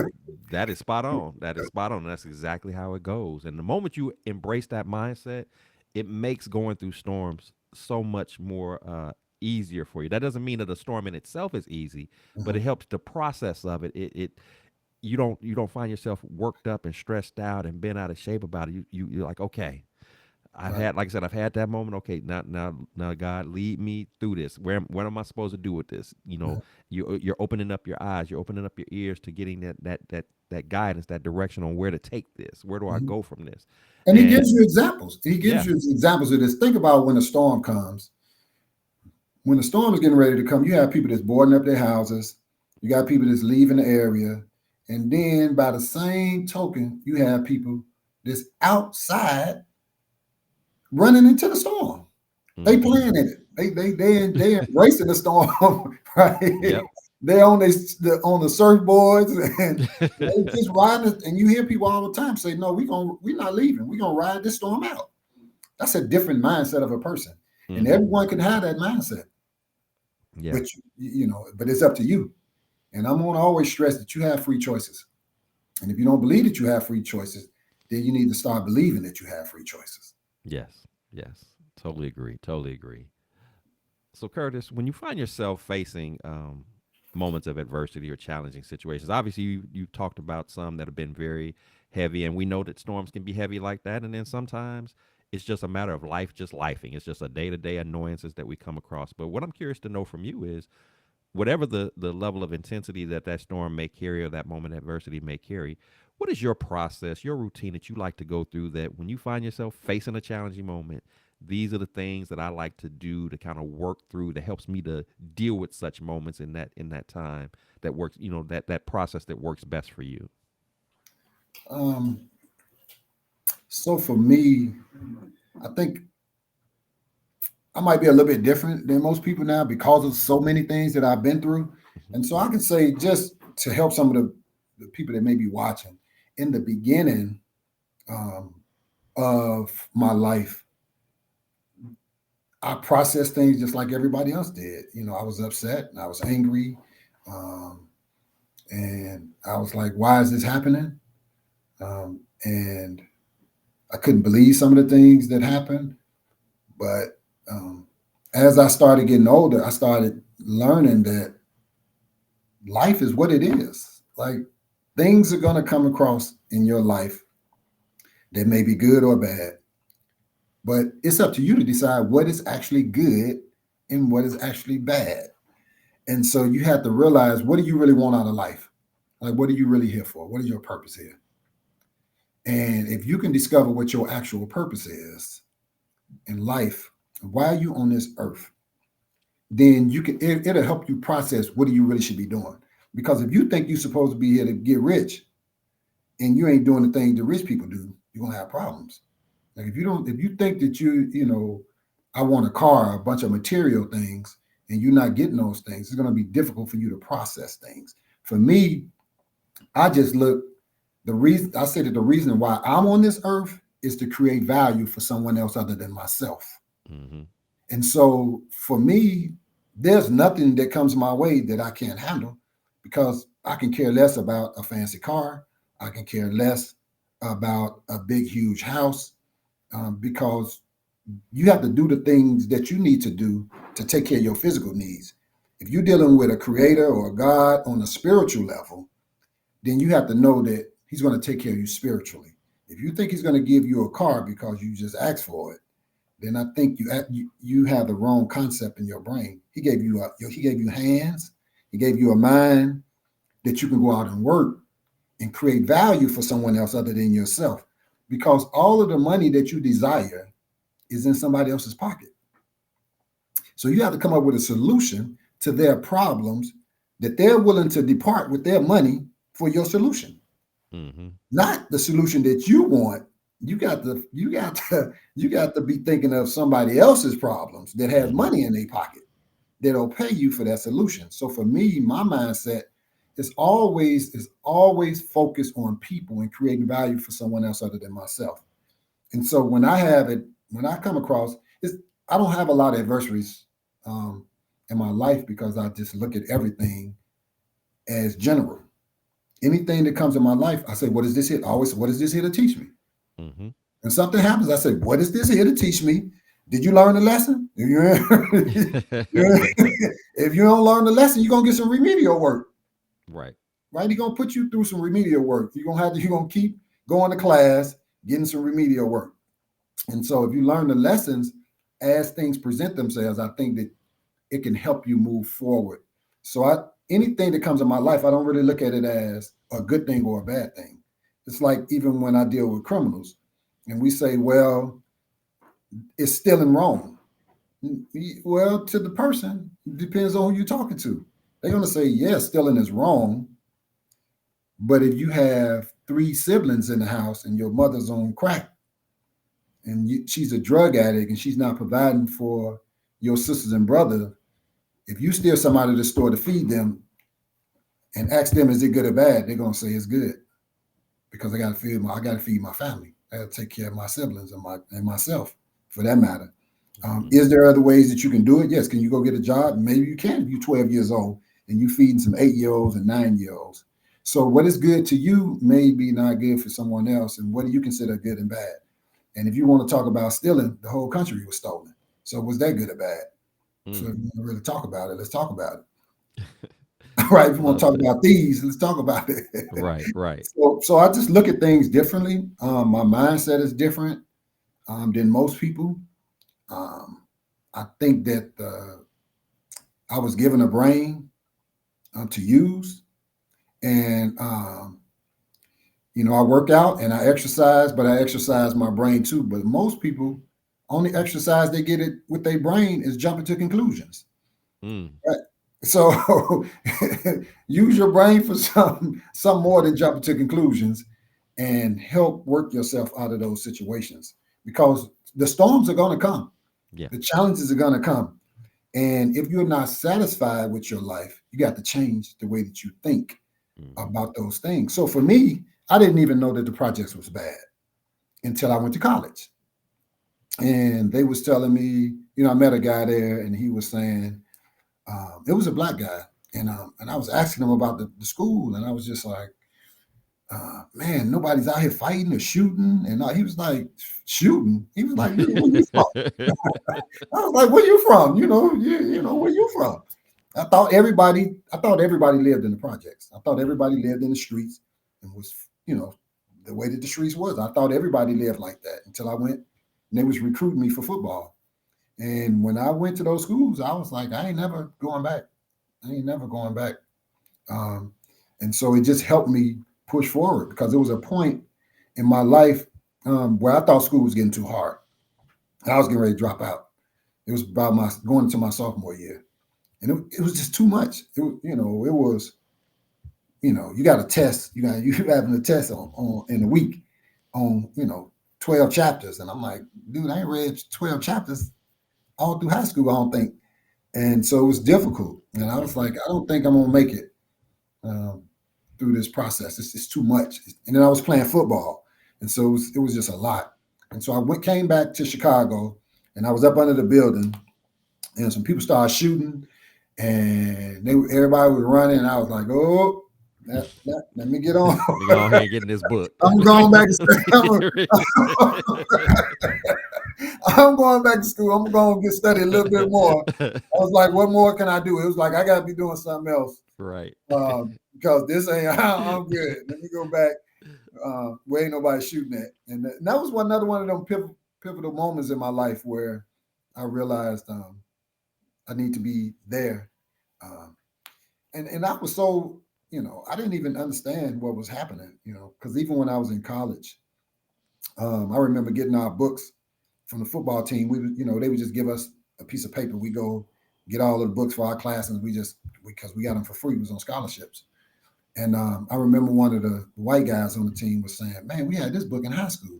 that is spot on. That is spot on. That's exactly how it goes. And the moment you embrace that mindset, it makes going through storms so much more easier for you. That doesn't mean that the storm in itself is easy, but it Mhm. helps the process of it. It you don't find yourself worked up and stressed out and bent out of shape about it. You're like, okay, I've Right. had, like I said, I've had that moment. Okay, now, God, lead me through this. What am I supposed to do with this? You're opening up your eyes, you're opening up your ears to getting that guidance, that direction on where to take this. Where do I Mhm. go from this? And he And gives you examples. He gives yeah, you examples of this. Think about when a storm comes. When the storm is getting ready to come, you have people that's boarding up their houses. You got people that's leaving the area. And then by the same token, you have people that's outside running into the storm. They mm-hmm, playing in it. They embracing the storm, right? yep, They on the surfboards and they just riding it. And you hear people all the time say, "No, we're not leaving. We're gonna ride this storm out." That's a different mindset of a person, and mm-hmm, everyone can have that mindset. yeah, But but it's up to you. And I'm gonna always stress that you have free choices. And if you don't believe that you have free choices, then you need to start believing that you have free choices. yes, yes. Totally agree. Totally agree. So, Curtis, when you find yourself facing moments of adversity or challenging situations, obviously you talked about some that have been very heavy, and we know that storms can be heavy like that. And then sometimes it's just a matter of life, just lifing. It's just a day to day annoyances that we come across. But what I'm curious to know from you is, whatever the level of intensity that storm may carry or that moment of adversity may carry, what is your process, your routine that you like to go through, that when you find yourself facing a challenging moment, these are the things that I like to do to kind of work through, that helps me to deal with such moments in that time, that works, that process that works best for you. Um, so for me, I think I might be a little bit different than most people now because of so many things that I've been through. Hmm. And so I can say, just to help some of the people that may be watching, in the beginning, um, of my life, I processed things just like everybody else did. I was upset and I was angry. Um, and I was like, why is this happening? And I couldn't believe some of the things that happened. But um, as I started getting older, I started learning that life is what it is. Like things are going to come across in your life that may be good or bad, but it's up to you to decide what is actually good and what is actually bad. And so you have to realize, what do you really want out of life? Like, what are you really here for? What is your purpose here? And if you can discover what your actual purpose is in life, why are you on this earth? Then it'll help you process what do you really should be doing. Because if you think you're supposed to be here to get rich and you ain't doing the things that rich people do, you're gonna have problems. Like if you think that I want a car, a bunch of material things, and you're not getting those things, it's gonna be difficult for you to process things. For me, I just look the reason I say that the reason why I'm on this earth is to create value for someone else other than myself. Mm-hmm. And so for me, there's nothing that comes my way that I can't handle because I can care less about a fancy car. I can care less about a big, huge house because you have to do the things that you need to do to take care of your physical needs. If you're dealing with a creator or a God on a spiritual level, then you have to know that he's going to take care of you spiritually. If you think he's going to give you a car because you just asked for it, then I think you have the wrong concept in your brain. He gave you hands, he gave you a mind that you can go out and work and create value for someone else other than yourself. Because all of the money that you desire is in somebody else's pocket. So you have to come up with a solution to their problems that they're willing to depart with their money for your solution, Mm-hmm. not the solution that you want. You got to be thinking of somebody else's problems that has Mm-hmm. money in their pocket that'll pay you for that solution. So for me, my mindset is always focused on people and creating value for someone else other than myself. And so when I come across it's I don't have a lot of adversaries um, in my life because I just look at everything as general. Anything that comes in my life, I say, what is this here? Always, what is this here to teach me? Mm-hmm. And something happens, I say, what is this here to teach me? Did you learn the lesson? If you don't learn the lesson, you're gonna get some remedial work, Right. right? He's gonna put you through some remedial work. You're gonna keep going to class, getting some remedial work. And so if you learn the lessons as things present themselves, I think that it can help you move forward. So anything that comes in my life, I don't really look at it as a good thing or a bad thing. It's like even when I deal with criminals and we say, well, it's still in wrong. Well, to the person, it depends on who you're talking to. They're going to say, yes, stealing is wrong. But if you have three siblings in the house and your mother's on crack and she's a drug addict and she's not providing for your sisters and brother, if you steal somebody to the store to feed them and ask them, is it good or bad? They're going to say it's good because I got to feed my family. I got to take care of my siblings and myself for that matter. Mm-hmm. Is there other ways that you can do it? Yes. Can you go get a job? Maybe you can. If you're 12 years old and you feeding some 8-year-olds and 9-year-olds. So what is good to you may be not good for someone else. And what do you consider good and bad? And if you want to talk about stealing, the whole country was stolen. So was that good or bad? So if Mm. you want to really talk about it, let's talk about it. Right. If you want to Love talk that. about these, let's talk about it. Right. Right. So I just look at things differently. My mindset is different than most people. Um, I think that I was given a brain to use, and I work out and I exercise, but I exercise my brain too. But most people only exercise they get it with their brain is jumping to conclusions. Mm. Right? So use your brain for some more than jumping to conclusions, and help work yourself out of those situations because the storms are going to come, Yeah. the challenges are going to come. And if you're not satisfied with your life, you got to change the way that you think Mm-hmm. about those things. So for me, I didn't even know that the projects was bad until I went to college. And they was telling me, I met a guy there and he was saying, it was a black guy. And I was asking him about the school. And I was just like, man, nobody's out here fighting or shooting. And he was like, shooting? He was like, where you from? I was like, where you from? Where you from? I thought everybody lived in the projects. I thought everybody lived in the streets and was, you know, the way that the streets was. I thought everybody lived like that until I went and they was recruiting me for football. And when I went to those schools, I was like, I ain't never going back. I ain't never going back. Um, and so it just helped me push forward because there was a point in my life where I thought school was getting too hard. I was getting ready to drop out. It was about my going into my sophomore year, and it was just too much. It was, it was, you got a test. You having a test on in a week on 12 chapters, and I'm like, dude, I ain't read 12 chapters all through high school. I don't think, and so it was difficult. And I was like, Mm-hmm. I don't think I'm gonna make it um, through this process. It's too much. And then I was playing football, and so it was just a lot. And so came back to Chicago, and I was up under the building, and some people started shooting, and everybody was running, and I was like, oh, let me get on. Let me go on here and get in this book. I'm going back to school. Right. I'm going back to school. I'm going to get study a little bit more. I was like, what more can I do? It was like I got to be doing something else Right. because this ain't. I'm good. Let me go back where ain't nobody shooting at. And that was another one of them pivotal moments in my life where I realized I need to be there. Um, and I was so, I didn't even understand what was happening, because even when I was in college, I remember getting our books from the football team. We would, they would just give us a piece of paper. We go get all of the books for our class, and because we got them for free, it was on scholarships. And I remember one of the white guys on the team was saying, "Man, we had this book in high school."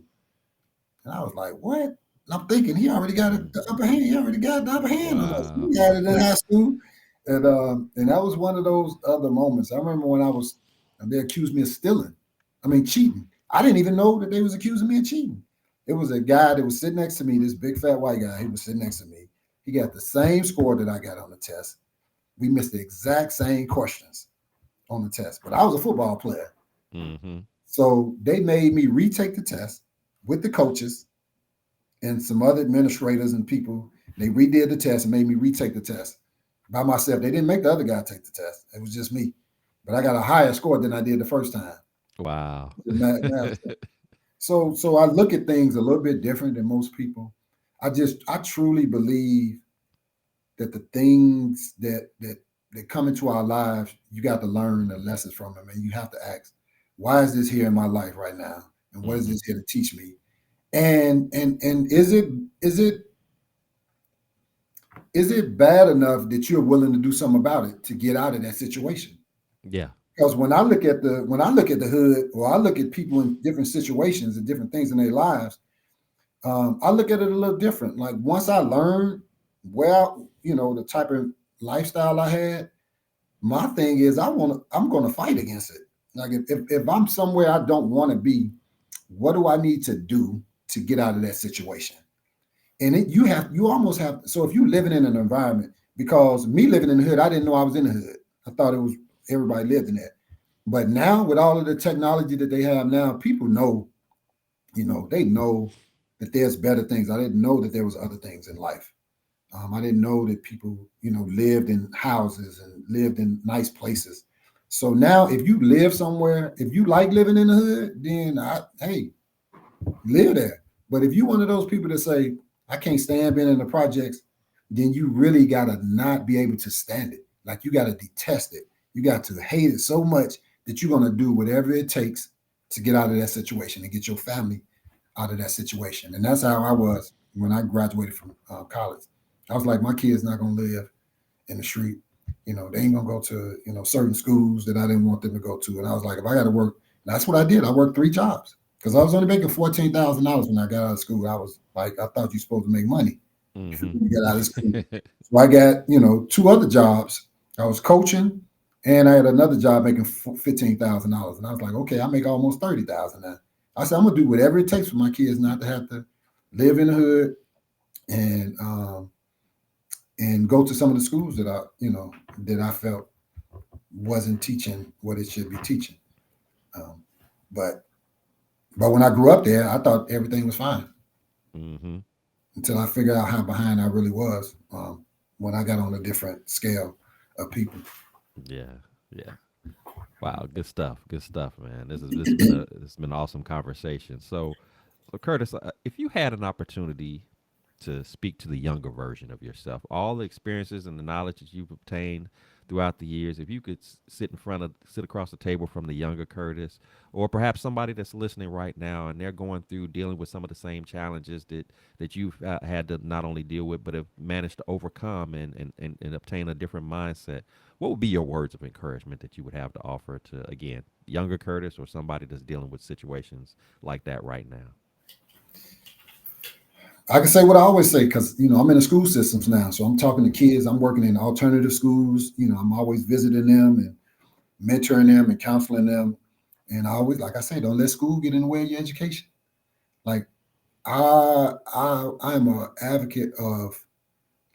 And I was like, "What?" And I'm thinking he already got Mm. the upper hand. He already got the upper hand on us. Wow. We had it in high school, and that was one of those other moments. I remember when they accused me of stealing. I mean, cheating. I didn't even know that they was accusing me of cheating. It was a guy that was sitting next to me. This big fat white guy. He was sitting next to me. He got the same score that I got on the test. We missed the exact same questions on the test, but I was a football player. Mm-hmm. So they made me retake the test with the coaches and some other administrators and people. They redid the test and made me retake the test by myself. They didn't make the other guy take the test. It was just me. But I got a higher score than I did the first time. Wow. So I look at things a little bit different than most people. I truly believe that the things that come into our lives, you got to learn the lessons from them, and you have to ask, why is this here in my life right now, and what is Mm-hmm. this here to teach me? And is it bad enough that you're willing to do something about it to get out of that situation? Yeah. Because when I look at the hood, or I look at people in different situations and different things in their lives, I look at it a little different. Like once I learned the type of lifestyle I had, my thing is I'm going to fight against it. Like if I'm somewhere I don't want to be, what do I need to do to get out of that situation? And you almost have, so if you living in an environment, because me living in the hood, I didn't know I was in the hood. I thought it was everybody lived in that. But now with all of the technology that they have now, people know, they know that there's better things. I didn't know that there was other things in life. I didn't know that people, lived in houses and lived in nice places. So now, if you live somewhere, if you like living in the hood, then hey, live there. But if you one of those people that say, I can't stand being in the projects, then you really gotta not be able to stand it. Like you gotta detest it. You got to hate it so much that you're gonna do whatever it takes to get out of that situation and get your family out of that situation. And that's how I was when I graduated from college. I was like, my kid's not gonna live in the street. They ain't gonna go to certain schools that I didn't want them to go to. And I was like, if I got to work, that's what I did. I worked 3 jobs because I was only making $14,000 when I got out of school. I was like, I thought you're supposed to make money Mm-hmm. when you get out of school. So I got 2 other jobs. I was coaching, and I had another job making $15,000. And I was like, okay, I make almost 30,000 now. I said, I'm gonna do whatever it takes for my kids not to have to live in the hood and go to some of the schools that I felt wasn't teaching what it should be teaching. Um, but when I grew up there, I thought everything was fine Mm-hmm. until I figured out how behind I really was when I got on a different scale of people. Yeah. Yeah. Wow. Good stuff. Good stuff, man. This has been an awesome conversation. So Curtis, if you had an opportunity to speak to the younger version of yourself, all the experiences and the knowledge that you've obtained throughout the years. If you could sit across the table from the younger Curtis, or perhaps somebody that's listening right now and they're going through dealing with some of the same challenges that you've had to not only deal with, but have managed to overcome and obtain a different mindset, what would be your words of encouragement that you would have to offer to, again, younger Curtis or somebody that's dealing with situations like that right now? I can say what I always say because I'm in the school systems now, so I'm talking to kids. I'm working in alternative schools. I'm always visiting them and mentoring them and counseling them. And I always, like I say, don't let school get in the way of your education. Like I am an advocate of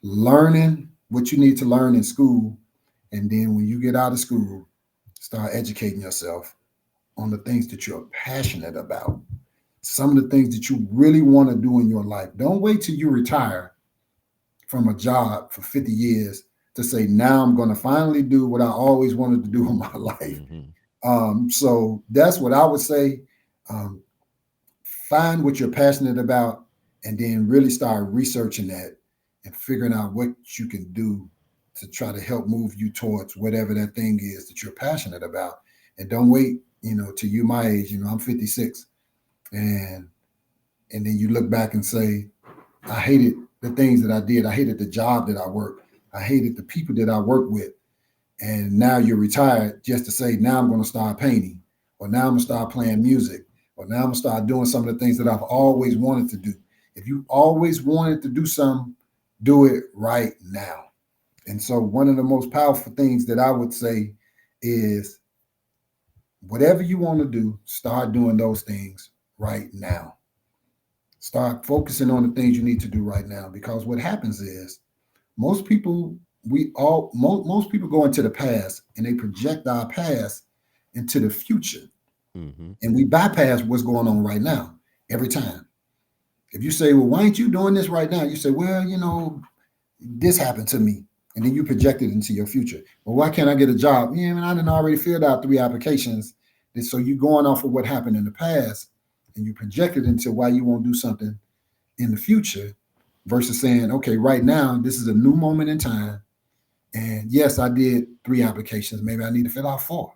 learning what you need to learn in school, and then when you get out of school, start educating yourself on the things that you're passionate about. Some of the things that you really want to do in your life. Don't wait till you retire from a job for 50 years to say, now I'm going to finally do what I always wanted to do in my life. Mm-hmm. So that's what I would say. Um, find what you're passionate about and then really start researching that and figuring out what you can do to try to help move you towards whatever that thing is that you're passionate about. And don't wait, till you my age. I'm 56, and then you look back and say, I hated the things that I did. I hated the job that I worked. I hated the people that I worked with. And now you're retired just to say, now I'm going to start painting, or now I'm going to start playing music, or now I'm going to start doing some of the things that I've always wanted to do. If you always wanted to do something, do it right now. And so, one of the most powerful things that I would say is whatever you want to do, start doing those things right now. Start focusing on the things you need to do right now, because what happens is most people most people go into the past and they project our past into the future, Mm-hmm. and we bypass what's going on right now every time. If you say, well, why ain't you doing this right now? You say, well, this happened to me, and then you project it into your future. Well, why can't I get a job? Yeah, I didn't already filled out 3 applications. And so you going off of what happened in the past, and you project it into why you won't do something in the future, versus saying, okay, right now this is a new moment in time. And yes, I did 3 applications. Maybe I need to fill out 4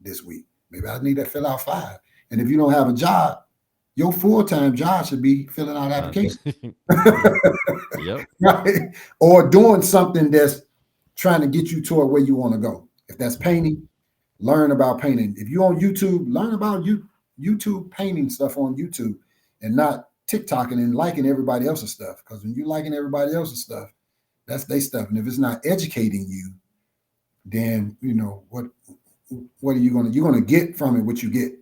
this week. Maybe I need to fill out 5. And if you don't have a job, your full-time job should be filling out applications. Mm-hmm. Yep. Right? Or doing something that's trying to get you toward where you want to go. If that's Mm-hmm. painting, learn about painting. If you on YouTube, learn about YouTube painting stuff on YouTube, and not TikToking and liking everybody else's stuff. Because when you're liking everybody else's stuff, that's their stuff. And if it's not educating you, then what are you gonna you're gonna get from it what you get.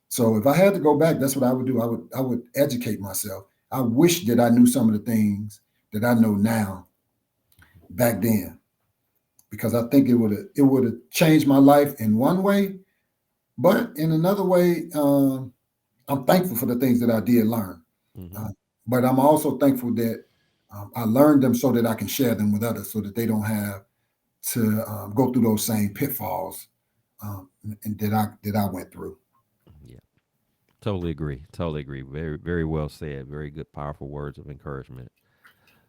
So if I had to go back, that's what I would do. I would educate myself. I wish that I knew some of the things that I know now back then, because I think it would have changed my life in one way, but in another way, I'm thankful for the things that I did learn. Mm-hmm. Uh, but I'm also thankful that I learned them so that I can share them with others, so that they don't have to go through those same pitfalls, and that I went through. Yeah. Totally agree. Totally agree. Very, very well said. Very good, powerful words of encouragement.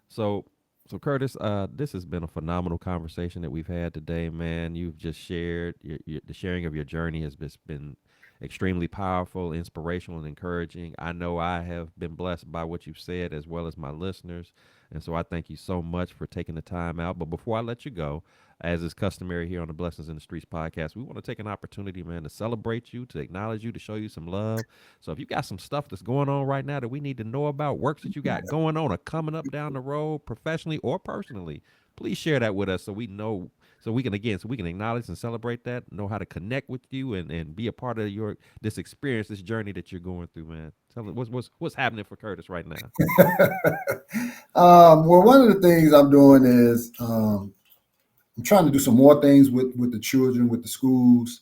So, so Curtis, this has been a phenomenal conversation that we've had today, man. You've just shared the sharing of your journey has just been extremely powerful, inspirational, and encouraging. I know I have been blessed by what you've said, as well as my listeners, and so I thank you so much for taking the time out. But before I let you go, as is customary here on the Blessings in the Streets podcast, we want to take an opportunity, man, to celebrate you, to acknowledge you, to show you some love. So if you got some stuff that's going on right now that we need to know about, works that you got going on or coming up down the road, professionally or personally, please share that with us so we know, so we can acknowledge and celebrate that, know how to connect with you and be a part of your this experience, this journey that you're going through, man. Tell us what's happening for Curtis right now. Well, one of the things I'm doing is I'm trying to do some more things with the children, with the schools,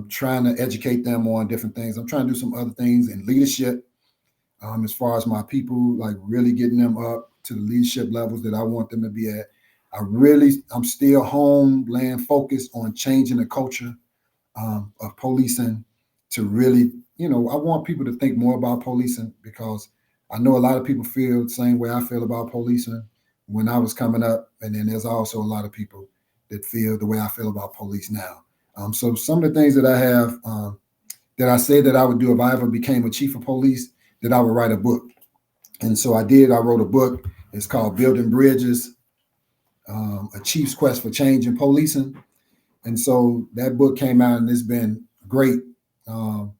trying to educate them on different things. I'm trying to do some other things in leadership, as far as my people, like really getting them up to the leadership levels that I want them to be at. I'm still home, land focused on changing the culture of policing to really, I want people to think more about policing, because I know a lot of people feel the same way I feel about policing when I was coming up, and then there's also a lot of people that feel the way I feel about police now. So some of the things that I have that I said that I would do if I ever became a chief of police, that I would write a book. And so I did. I wrote a book. It's called Building Bridges, A Chief's Quest for Change in Policing. And so that book came out and it's been great. Um,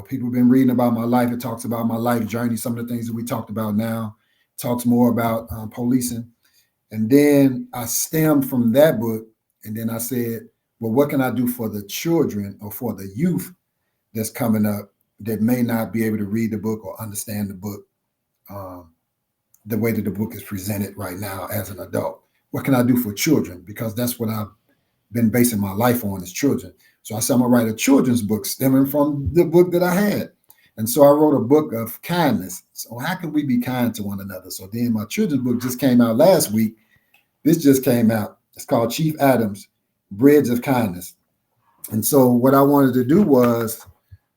people have been reading about my life. It talks about my life journey, some of the things that we talked about now, talks more about policing. And then I stemmed from that book. And then I said, well, what can I do for the children or for the youth that's coming up that may not be able to read the book or understand the book um, the way that the book is presented right now as an adult? What can I do for children? Because that's what I've been basing my life on is children. So I said, I'm gonna write a children's book stemming from the book that I had. And so I wrote a book of kindness. So how can we be kind to one another? So then my children's book just came out last week. This just came out. It's called Chief Adams, Bridge of Kindness. And so what I wanted to do was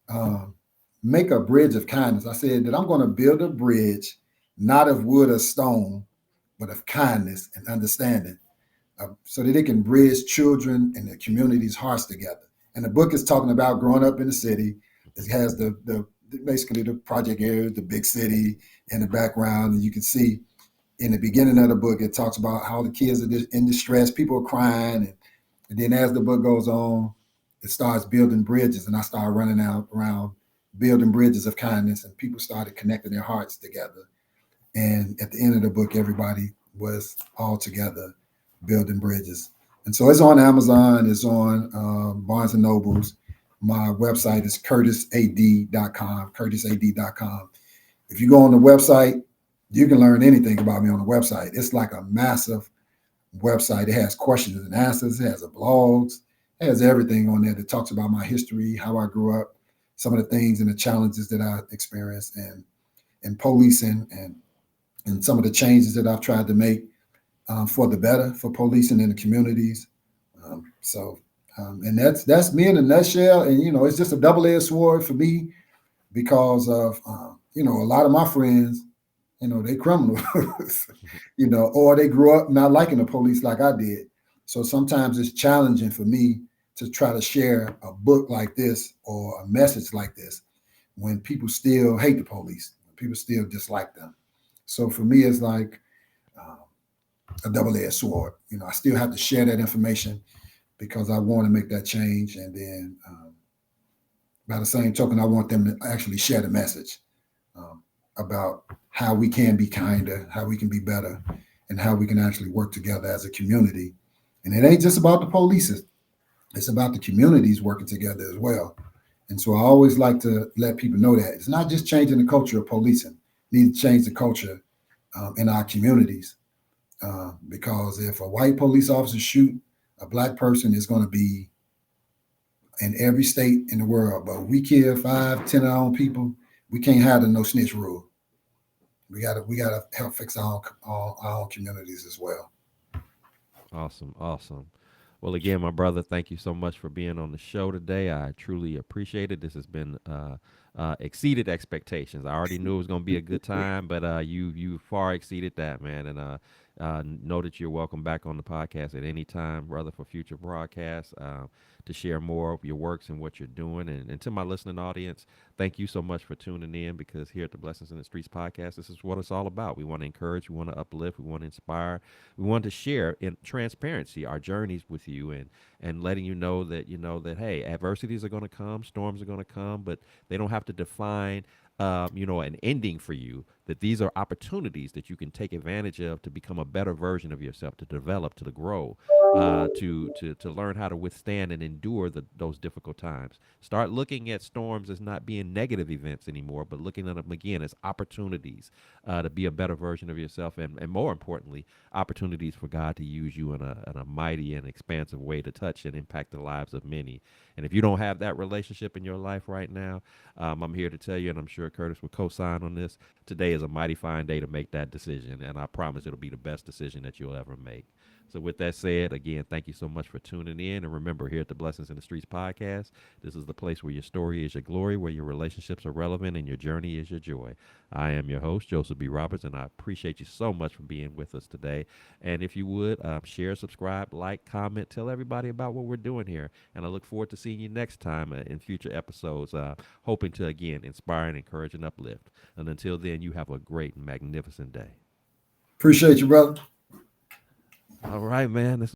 um, make a bridge of kindness. I said that I'm going to build a bridge, not of wood or stone, but of kindness and understanding, so that it can bridge children and the community's hearts together. And the book is talking about growing up in the city. It has the basically the project area, the big city in the background, and you can see in the beginning of the book it talks about how the kids are in distress, people are crying, and then as the book goes on, it starts building bridges, and I started running out around building bridges of kindness, and people started connecting their hearts together. And at the end of the book, everybody was all together building bridges. And so it's on Amazon, it's on Barnes and Nobles. My website is curtisad.com, curtisad.com. If you go on the website, you can learn anything about me on the website. It's like a massive website. It has questions and answers, it has a blogs, it has everything on there that talks about my history, how I grew up, some of the things and the challenges that I experienced and policing and some of the changes that I've tried to make for the better for policing in the communities. And that's me in a nutshell. And it's just a double-edged sword for me because of a lot of my friends, they criminals, or they grew up not liking the police like I did. So sometimes it's challenging for me to try to share a book like this or a message like this when people still hate the police, when people still dislike them. So for me, it's like um, a double-edged sword. I still have to share that information because I want to make that change, and then by the same token, I want them to actually share the message um, about how we can be kinder, how we can be better, and how we can actually work together as a community. And it ain't just about the police; it's about the communities working together as well. And so I always like to let people know that it's not just changing the culture of policing; we need to change the culture in our communities. Because if a white police officer shoot a black person, it's going to be in every state in the world. But we kill 5, 10 of our own people, we can't have the no snitch rule. We gotta help fix our own communities as well. Awesome, awesome. Well, again, my brother, thank you so much for being on the show today. I truly appreciate it. This has been exceeded expectations. I already knew it was going to be a good time, but you far exceeded that, man. And know that you're welcome back on the podcast at any time, brother, for future broadcasts to share more of your works and what you're doing. And to my listening audience, thank you so much for tuning in, because here at the Blessings in the Streets podcast, this is what it's all about. We want to encourage, we want to uplift, we want to inspire, we want to share in transparency our journeys with you, and letting you know that hey, adversities are going to come, storms are going to come, but they don't have to define an ending for you. That these are opportunities that you can take advantage of to become a better version of yourself, to develop, to grow, to learn how to withstand and endure those difficult times. Start looking at storms as not being negative events anymore, but looking at them again as opportunities to be a better version of yourself, and more importantly, opportunities for God to use you in a mighty and expansive way to touch and impact the lives of many. And if you don't have that relationship in your life right now, I'm here to tell you, and I'm sure Curtis will co-sign on this. Today is is a mighty fine day to make that decision, and I promise it'll be the best decision that you'll ever make. So, with that said, again, thank you so much for tuning in. And remember, here at the Blessings in the Streets podcast, this is the place where your story is your glory, where your relationships are relevant, and your journey is your joy. I am your host, Joseph B. Roberts, and I appreciate you so much for being with us today. And if you would, share, subscribe, like, comment, tell everybody about what we're doing here. And I look forward to seeing you next time in future episodes, hoping to, again, inspire and encourage and uplift. And until then, you have a great and magnificent day. Appreciate you, brother. All right, man. This